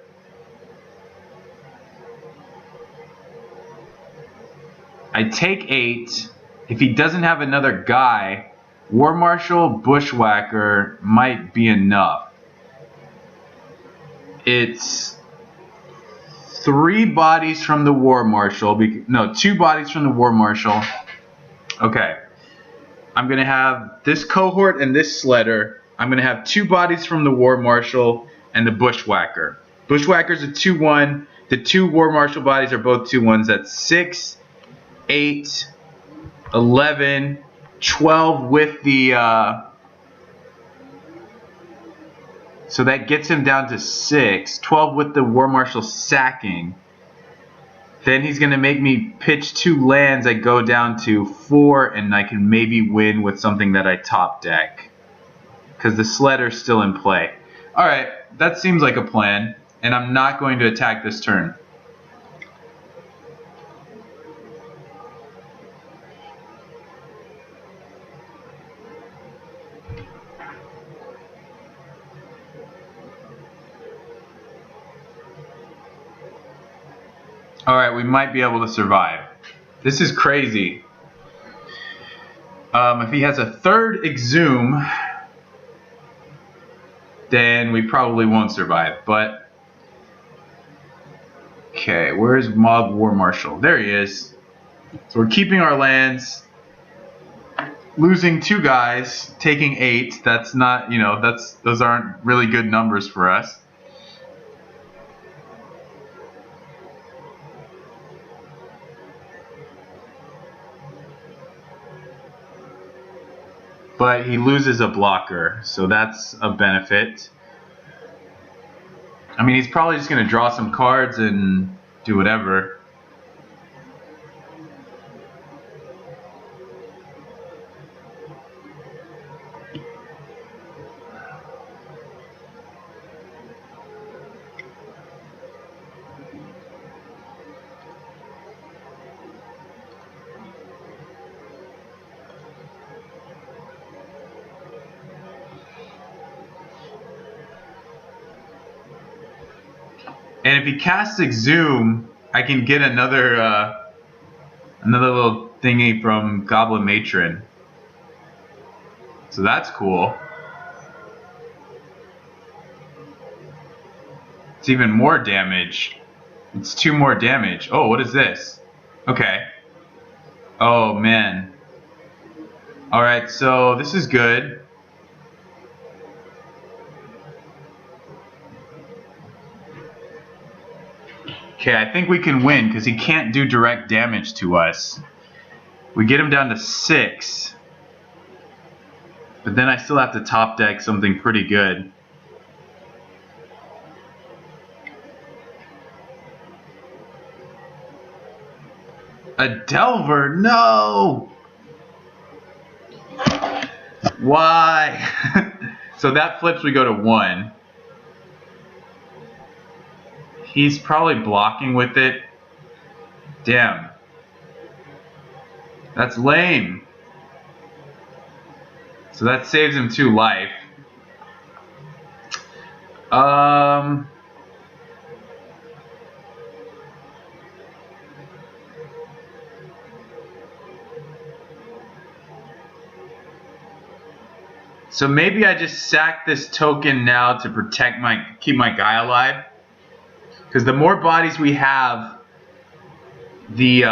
I take 8. if he doesn't have another guy, War Marshal, Bushwhacker might be enough. It's 3 bodies from the War Marshal. No, 2 bodies from the War Marshal. Okay. I'm going to have this cohort and this sledder. I'm going to have 2 bodies from the War Marshal and the Bushwhacker. Bushwhacker's a 2-1. The 2 War Marshal bodies are both 2-1s. That's 6, 8, 11, 12 with the... so that gets him down to 6. 12 with the War Marshal sacking. Then he's going to make me pitch 2 lands. I go down to 4, and I can maybe win with something that I top deck. Because the sledder's still in play. Alright, that seems like a plan. And I'm not going to attack this turn. Alright, we might be able to survive. This is crazy. If he has a 3rd Exhume, then we probably won't survive. But okay, where's Mob War Marshal? There he is. So we're keeping our lands, losing 2 guys, taking 8. That's not, you know, those aren't really good numbers for us. But he loses a blocker, so that's a benefit. I mean, he's probably just going to draw some cards and do whatever. And if he casts Exhume, I can get another little thingy from Goblin Matron. So that's cool. It's even more damage. It's 2 more damage. Oh, what is this? Okay. Oh, man. Alright, so this is good. Okay, I think we can win because he can't do direct damage to us. We get him down to 6. But then I still have to top deck something pretty good. A Delver? No! Why? So that flips, we go to 1. He's probably blocking with it. Damn. That's lame. So that saves him 2 life. So maybe I just sack this token now to protect keep my guy alive. Because the more bodies we have, the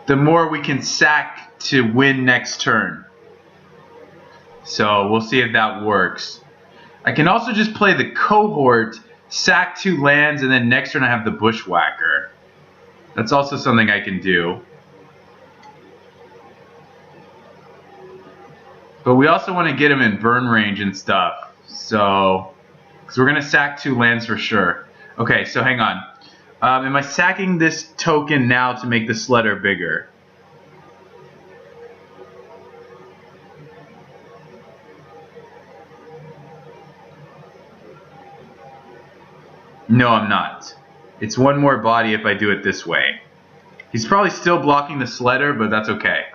more we can sack to win next turn. So we'll see if that works. I can also just play the cohort, sack 2 lands, and then next turn I have the Bushwhacker. That's also something I can do. But we also want to get him in burn range and stuff. So, because we're going to sack 2 lands for sure. Okay, so hang on. Am I sacking this token now to make the sledder bigger? No, I'm not. It's 1 more body if I do it this way. He's probably still blocking the sledder, but that's okay.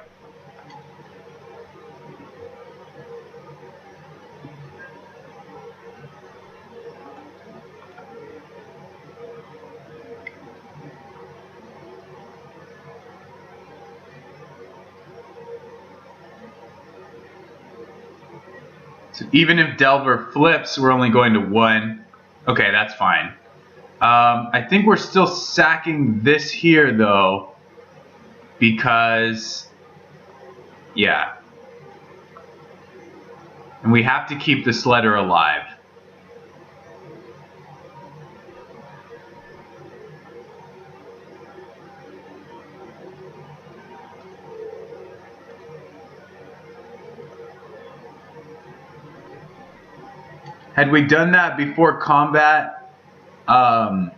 So even if Delver flips, we're only going to 1. Okay, that's fine. I think we're still sacking this here, though, because, yeah. And we have to keep the Sledder alive. Had we done that before combat, man,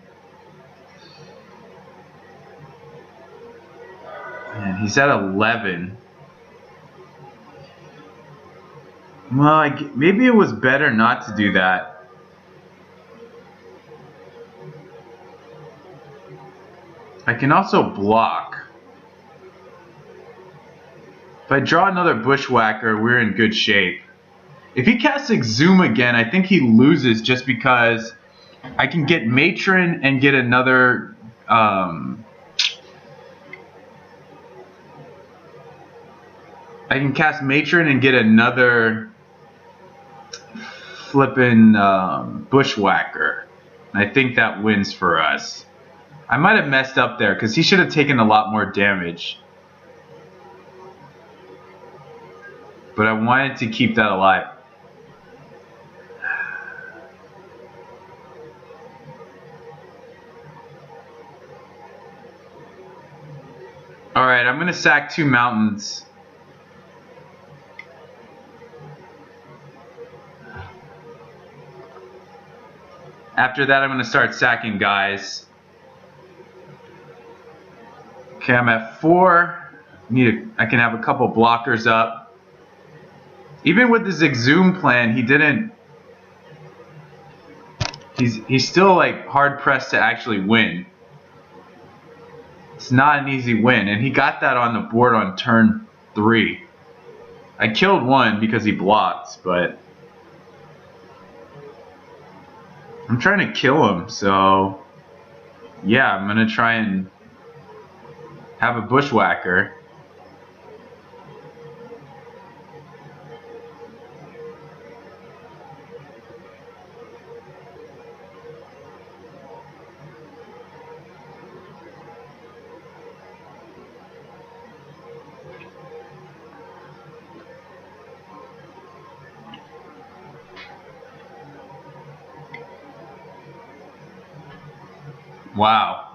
he's at 11. Well, maybe it was better not to do that. I can also block. If I draw another Bushwhacker, we're in good shape. If he casts Exhume again, I think he loses just because I can get Matron and get another... I can cast Matron and get another flippin' Bushwhacker. I think that wins for us. I might have messed up there because he should have taken a lot more damage. But I wanted to keep that alive. Alright, I'm going to sack 2 mountains. After that, I'm going to start sacking guys. Okay, I'm at 4. I can have a couple blockers up. Even with his Exhume plan, he didn't... He's still like hard pressed to actually win. It's not an easy win, and he got that on the board on turn 3. I killed 1 because he blocked, but I'm trying to kill him, so yeah, I'm gonna try and have a Bushwhacker. Wow.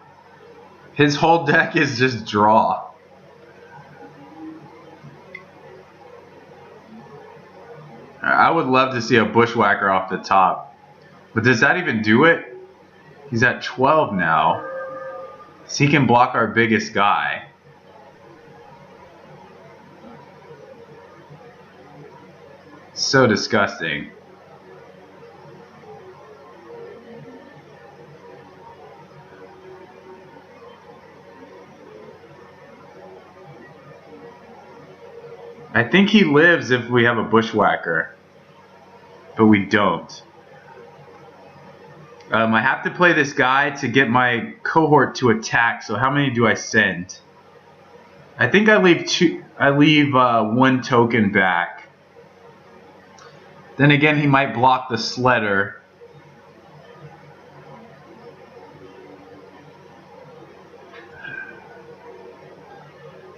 His whole deck is just draw. I would love to see a Bushwhacker off the top. But does that even do it? He's at 12 now. So he can block our biggest guy. So disgusting. I think he lives if we have a Bushwhacker, but we don't. I have to play this guy to get my cohort to attack, so how many do I send? I think I leave 1 token back. Then again, he might block the Sledder.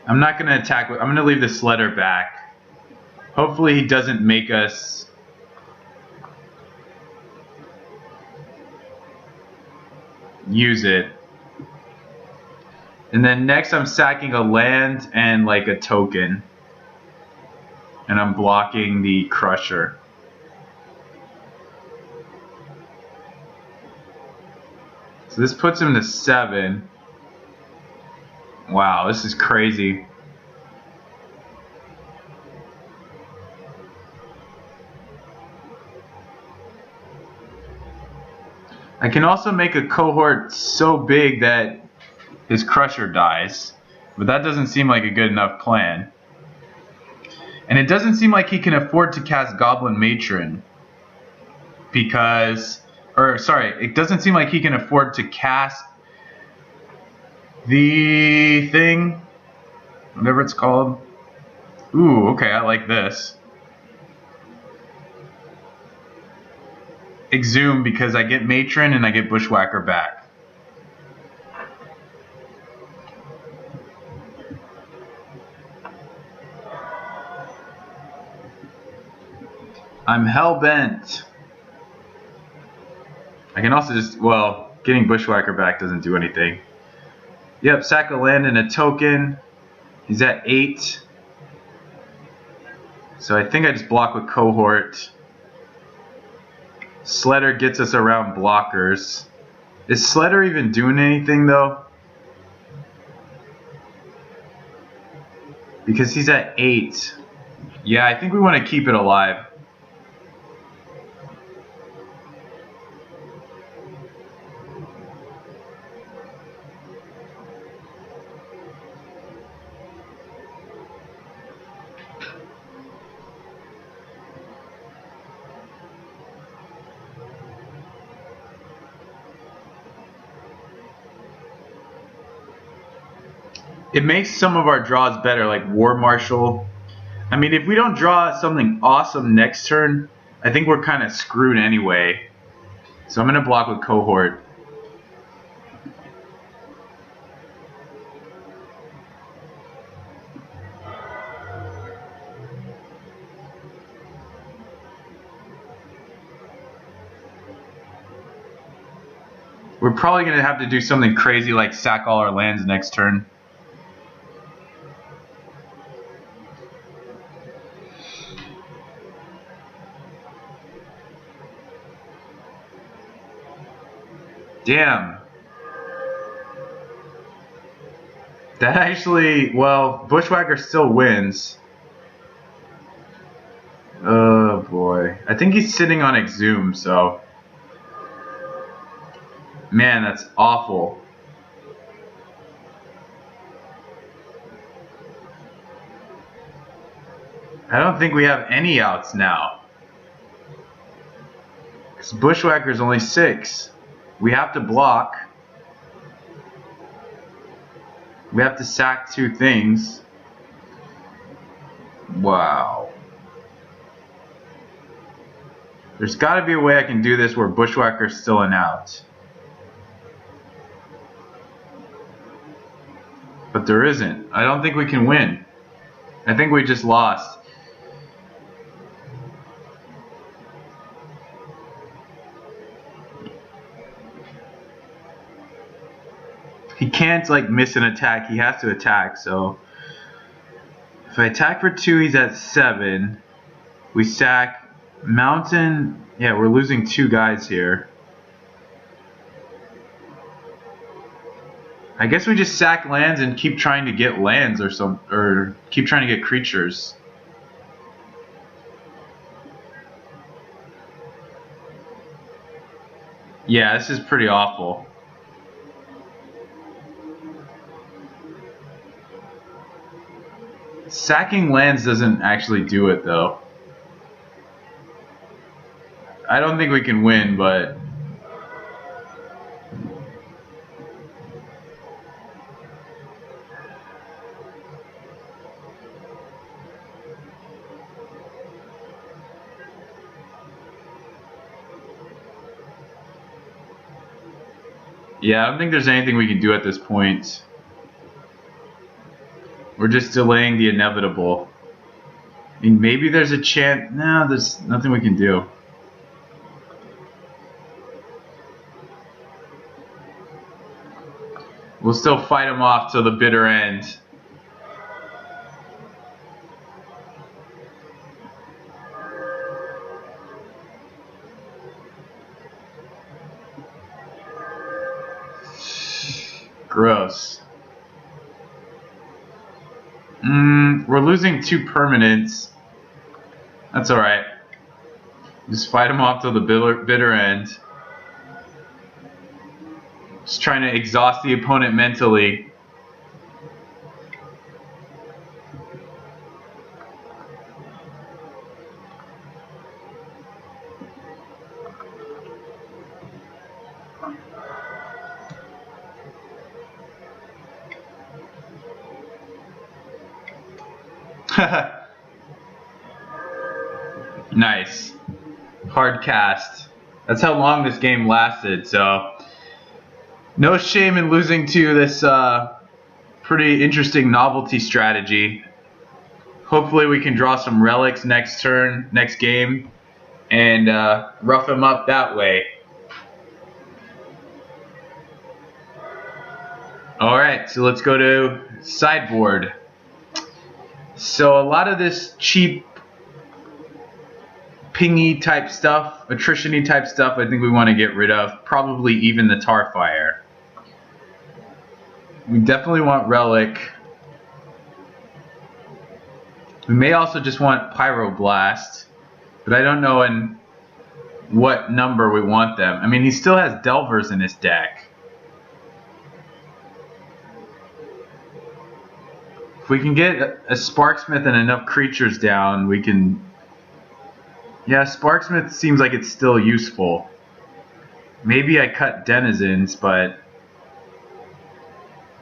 I'm not going to attack. I'm going to leave the Sledder back. Hopefully he doesn't make us use it. And then next I'm sacking a land and like a token. And I'm blocking the Crusher. So this puts him to 7. Wow, this is crazy. I can also make a cohort so big that his Crusher dies, but that doesn't seem like a good enough plan. And it doesn't seem like he can afford to cast Goblin Matron because, or sorry, it doesn't seem like he can afford to cast the thing, whatever it's called. Ooh, okay, I like this. Exhume because I get Matron and I get Bushwhacker back. I'm hell-bent. I can also just, well, getting Bushwhacker back doesn't do anything. Yep, sack a land and a token. He's at 8. So I think I just block with Cohort. Sledder gets us around blockers. Is Sledder even doing anything though? Because he's at 8. Yeah, I think we want to keep it alive. It makes some of our draws better, like War Marshal. I mean, if we don't draw something awesome next turn, I think we're kind of screwed anyway. So I'm going to block with Cohort. We're probably going to have to do something crazy like sack all our lands next turn. Damn. That actually, well, Bushwhacker still wins. Oh boy. I think he's sitting on Exhume, so. Man, that's awful. I don't think we have any outs now. Because Bushwhacker's only 6. We have to block. We have to sack 2 things. Wow. There's got to be a way I can do this where Bushwhacker's still an out. But there isn't. I don't think we can win. I think we just lost. He can't like miss an attack. He has to attack. So if I attack for 2, he's at 7. We sack Mountain. Yeah, we're losing 2 guys here. I guess we just sack lands and keep trying to get lands or keep trying to get creatures. Yeah, this is pretty awful. Sacking lands doesn't actually do it though. I don't think we can win, but yeah, I don't think there's anything we can do at this point. We're just delaying the inevitable. I mean, maybe there's a chance. No, there's nothing we can do. We'll still fight him off till the bitter end. Gross. We're losing 2 permanents. That's alright. Just fight him off till the bitter end. Just trying to exhaust the opponent mentally. Nice. Hard cast. That's how long this game lasted, so no shame in losing to this pretty interesting novelty strategy. Hopefully we can draw some relics next turn, next game, and rough him up that way. Alright, so let's go to sideboard. So a lot of this cheap pingy type stuff, attrition-y type stuff, I think we want to get rid of. Probably even the Tarfire. We definitely want Relic. We may also just want Pyroblast, but I don't know in what number we want them. I mean, he still has Delvers in his deck. If we can get a Sparksmith and enough creatures down, we can... Yeah, Sparksmith seems like it's still useful. Maybe I cut Denizens, but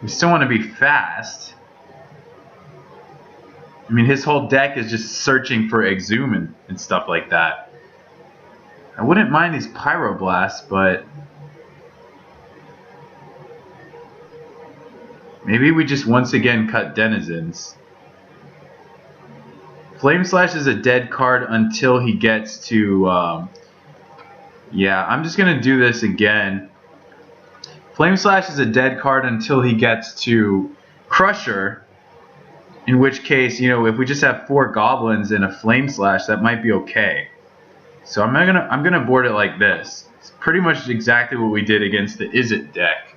we still want to be fast. I mean, his whole deck is just searching for Exhume and stuff like that. I wouldn't mind these Pyroblasts, but maybe we just once again cut Denizens. Flame Slash is a dead card until he gets to... yeah, I'm just going to do this again. Flame Slash is a dead card until he gets to Crusher. In which case, you know, if we just have 4 Goblins and a Flame Slash, that might be okay. So I'm gonna board it like this. It's pretty much exactly what we did against the Izzet deck.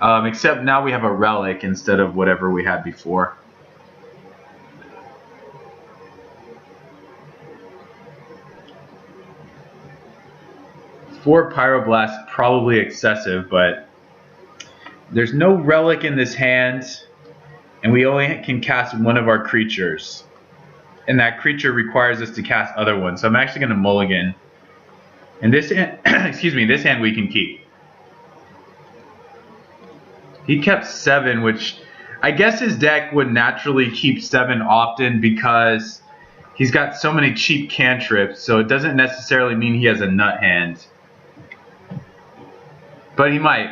Except now we have a Relic instead of whatever we had before. Four Pyroblast, probably excessive, but there's no Relic in this hand, and we only can cast one of our creatures. And that creature requires us to cast other ones. So I'm actually going to mulligan. And this hand, excuse me, this hand we can keep. He kept 7, which I guess his deck would naturally keep 7 often because he's got so many cheap cantrips, so it doesn't necessarily mean he has a nut hand. But he might.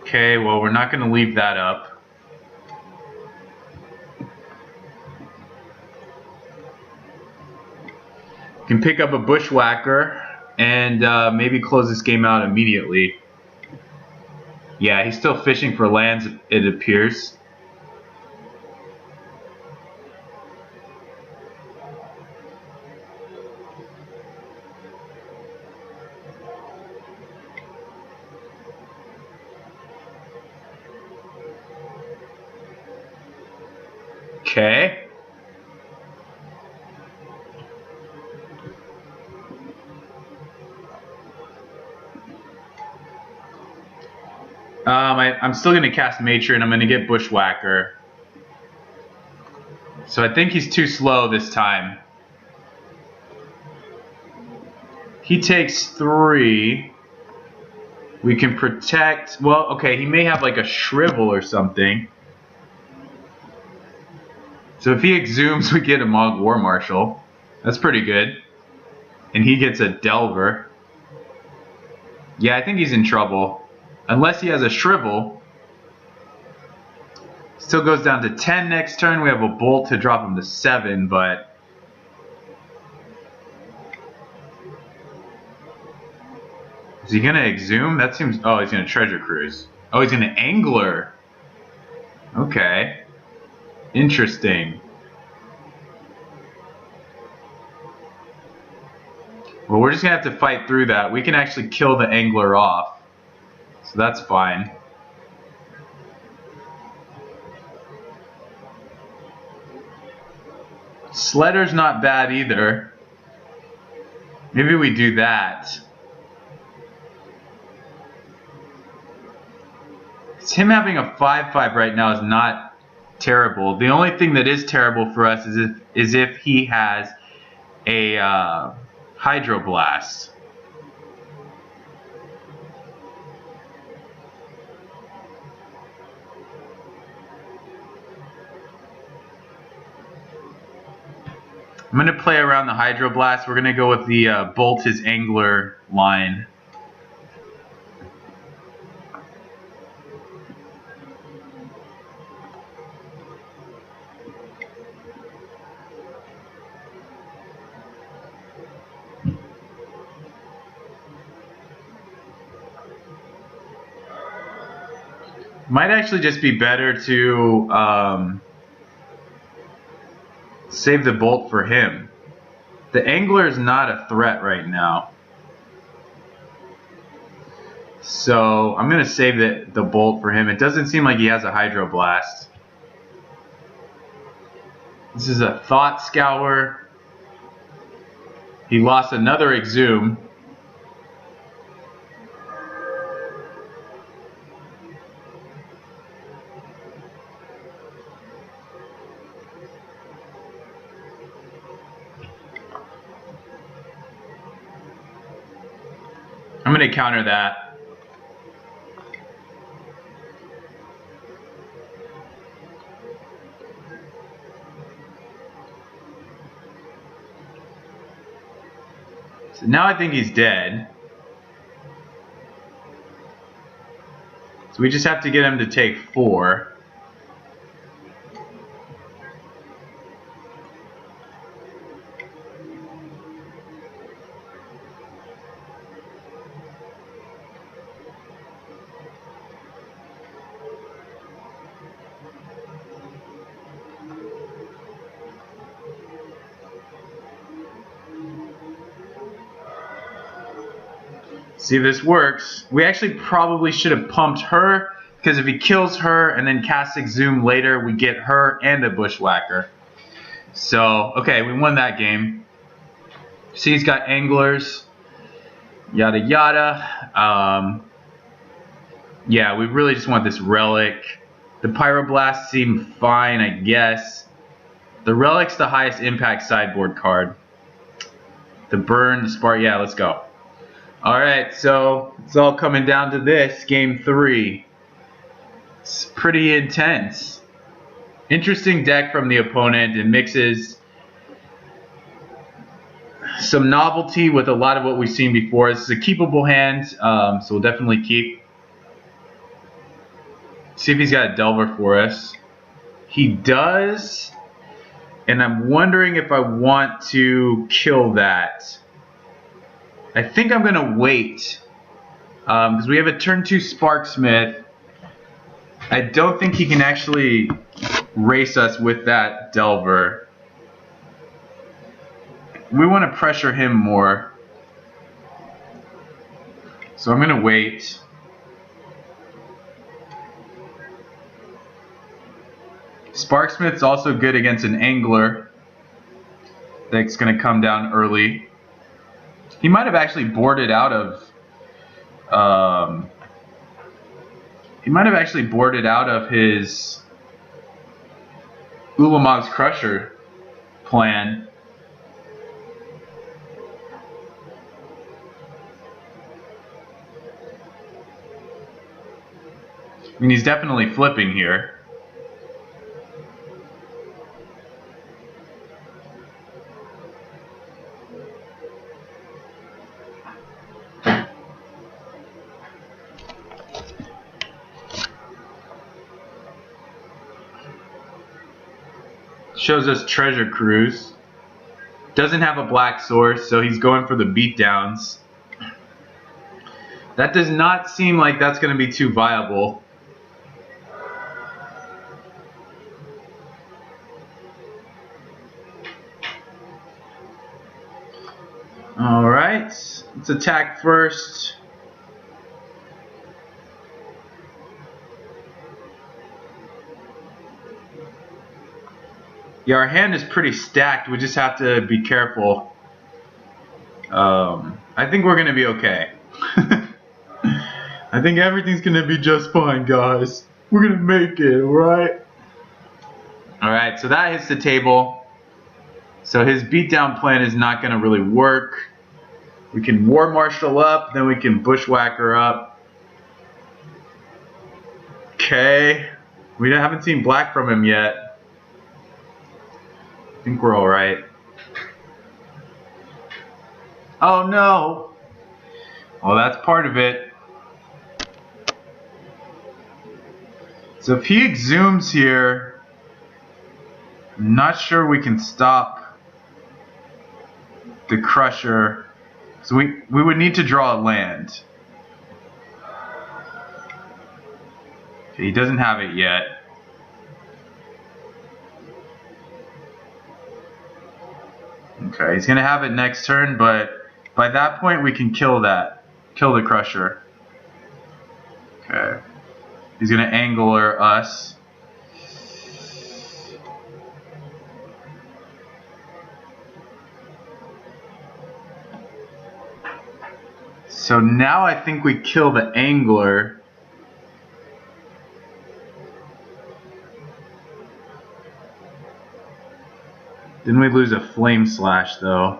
Okay, well, we're not going to leave that up. You can pick up a Bushwhacker and maybe close this game out immediately. Yeah, he's still fishing for lands, it appears. Okay. I'm still going to cast Matron. I'm going to get Bushwhacker. So I think he's too slow this time. He takes 3. We can protect... Well, okay, he may have like a Shrivel or something. So if he exhumes, we get a Mog War Marshal. That's pretty good. And he gets a Delver. Yeah, I think he's in trouble. Unless he has a Shrivel. Still goes down to 10 next turn. We have a Bolt to drop him to 7, but... Is he going to exhume? That seems... Oh, he's going to Treasure Cruise. Oh, he's going to Angler. Okay. Interesting. Well, we're just going to have to fight through that. We can actually kill the Angler off. So that's fine. Sledder's not bad either. Maybe we do that. Him having a 5/5 right now is not terrible. The only thing that is terrible for us is if he has a Hydroblast. I'm going to play around the Hydroblast. We're going to go with the Bolt his Angler line. Might actually just be better to save the Bolt for him. The Angler is not a threat right now. So I'm going to save the Bolt for him. It doesn't seem like he has a Hydroblast. This is a Thought Scour. He lost another Exhume. I'm going to counter that. So now I think he's dead. So we just have to get him to take 4. See if this works. We actually probably should have pumped her, because if he kills her and then casts Exhume later, we get her and a Bushwhacker. So, okay, we won that game. See, he's got Anglers, yada yada. Yeah, we really just want this Relic. The Pyroblast seemed fine, I guess. The Relic's the highest impact sideboard card. The Burn, the Spark, yeah, let's go. Alright, so it's all coming down to this, game 3. It's pretty intense. Interesting deck from the opponent. It mixes some novelty with a lot of what we've seen before. This is a keepable hand, so we'll definitely keep. See if he's got a Delver for us. He does, and I'm wondering if I want to kill that. I think I'm going to wait, because we have a turn 2 Sparksmith. I don't think he can actually race us with that Delver. We want to pressure him more. So I'm going to wait. Sparksmith's also good against an Angler that's going to come down early. He might have actually boarded out of his Ulamov's Crusher plan. I mean, he's definitely flipping here. Shows us Treasure Cruise. Doesn't have a black source, so he's going for the beatdowns. That does not seem like that's going to be too viable. Alright, let's attack first. Yeah, our hand is pretty stacked. We just have to be careful. I think we're going to be okay. I think everything's going to be just fine, guys. We're going to make it, alright? Alright, so that hits the table. So his beatdown plan is not going to really work. We can War Marshal up, then we can Bushwhacker up. Okay. We haven't seen black from him yet. I think we're alright. Oh no! Well, that's part of it. So if he exhumes here, I'm not sure we can stop the Crusher. So we would need to draw a land. Okay, he doesn't have it yet. Okay, he's gonna have it next turn, but by that point we can kill the Crusher. Okay, he's gonna angler us. So now I think we kill the angler. Then we lose a flame slash though.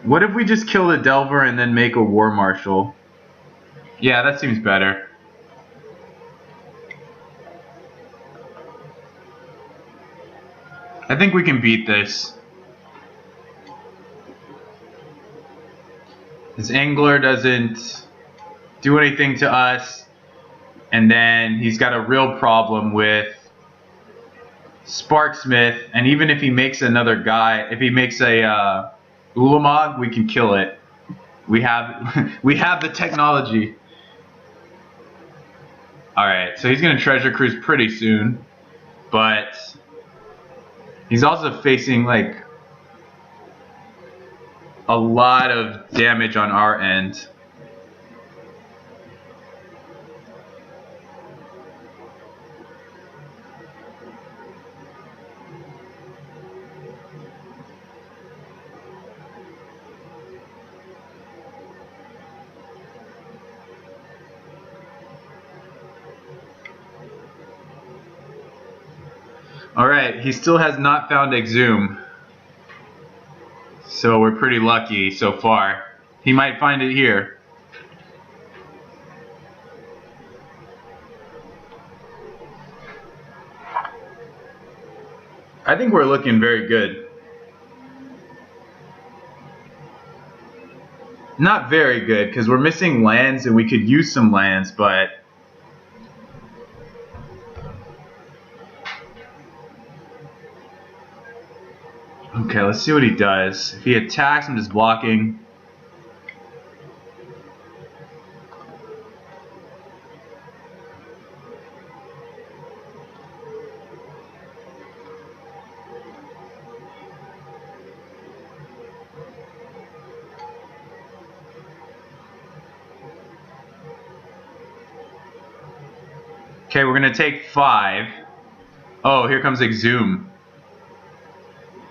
What if we just kill the Delver and then make a War Marshal? Yeah, that seems better. I think we can beat this. His Angler doesn't do anything to us, and then he's got a real problem with Sparksmith, and even if he makes another guy, if he makes a Ulamog, we can kill it. We have we have the technology. Alright, so he's gonna Treasure Cruise pretty soon, but he's also facing like a lot of damage on our end. Alright, he still has not found Exhume. So we're pretty lucky so far. He might find it here. I think we're looking very good. Not very good, because we're missing lands and we could use some lands, but okay, let's see what he does. If he attacks, I'm just blocking. Okay, we're gonna take 5. Oh, here comes Exhume.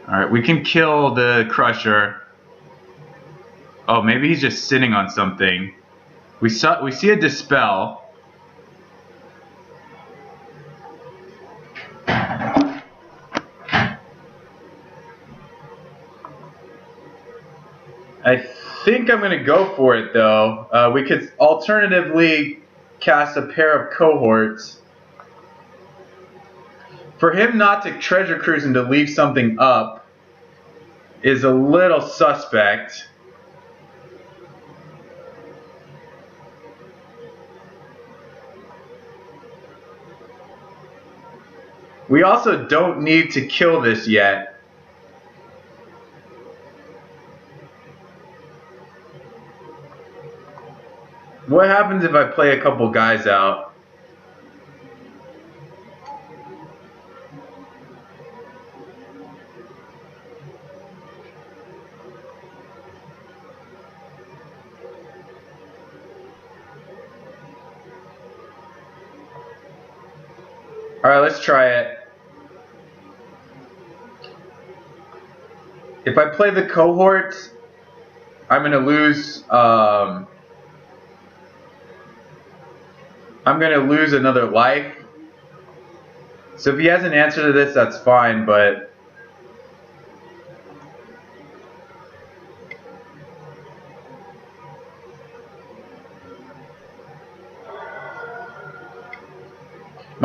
Alright, we can kill the Crusher. Oh, maybe he's just sitting on something. We see a Dispel. I think I'm gonna go for it though. We could alternatively cast a pair of Cohorts. For him not to Treasure Cruise and to leave something up is a little suspect. We also don't need to kill this yet. What happens if I play a couple guys out? Alright, let's try it. If I play the Cohorts, I'm going to lose another life. So if he has an answer to this, that's fine, but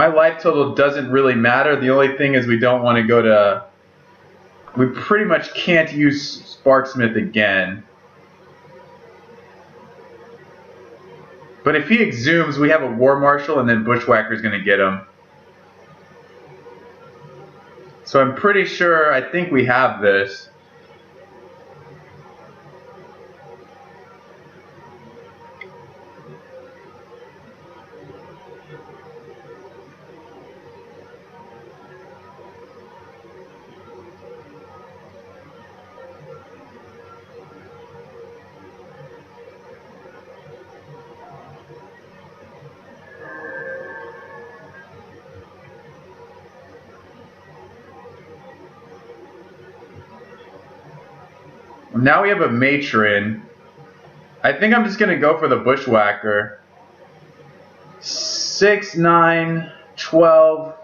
My life total doesn't really matter. The only thing is we don't want to go to... We pretty much can't use Sparksmith again. But if he exhumes, we have a War Marshal, and then Bushwhacker's going to get him. So I'm pretty sure, I think we have this. Now we have a Matron. I think I'm just going to go for the Bushwhacker. 6, 9, 12,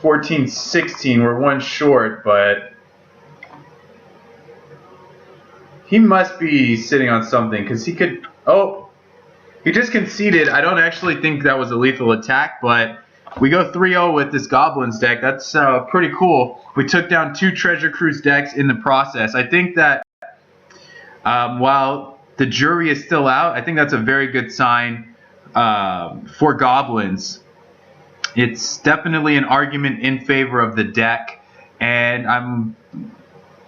14, 16. We're one short, but he must be sitting on something because he could... Oh, he just conceded. I don't actually think that was a lethal attack, but we go 3-0 with this Goblins deck. That's pretty cool. We took down 2 Treasure Cruise decks in the process. I think that while the jury is still out, I think that's a very good sign for Goblins. It's definitely an argument in favor of the deck, and I'm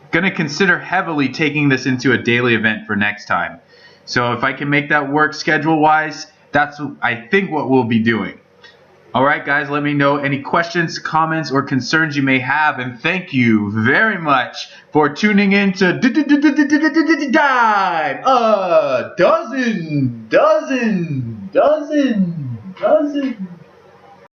going to consider heavily taking this into a daily event for next time. So if I can make that work schedule-wise, that's, I think, what we'll be doing. Alright guys, let me know any questions, comments, or concerns you may have, and thank you very much for tuning in to Dime a Dozen.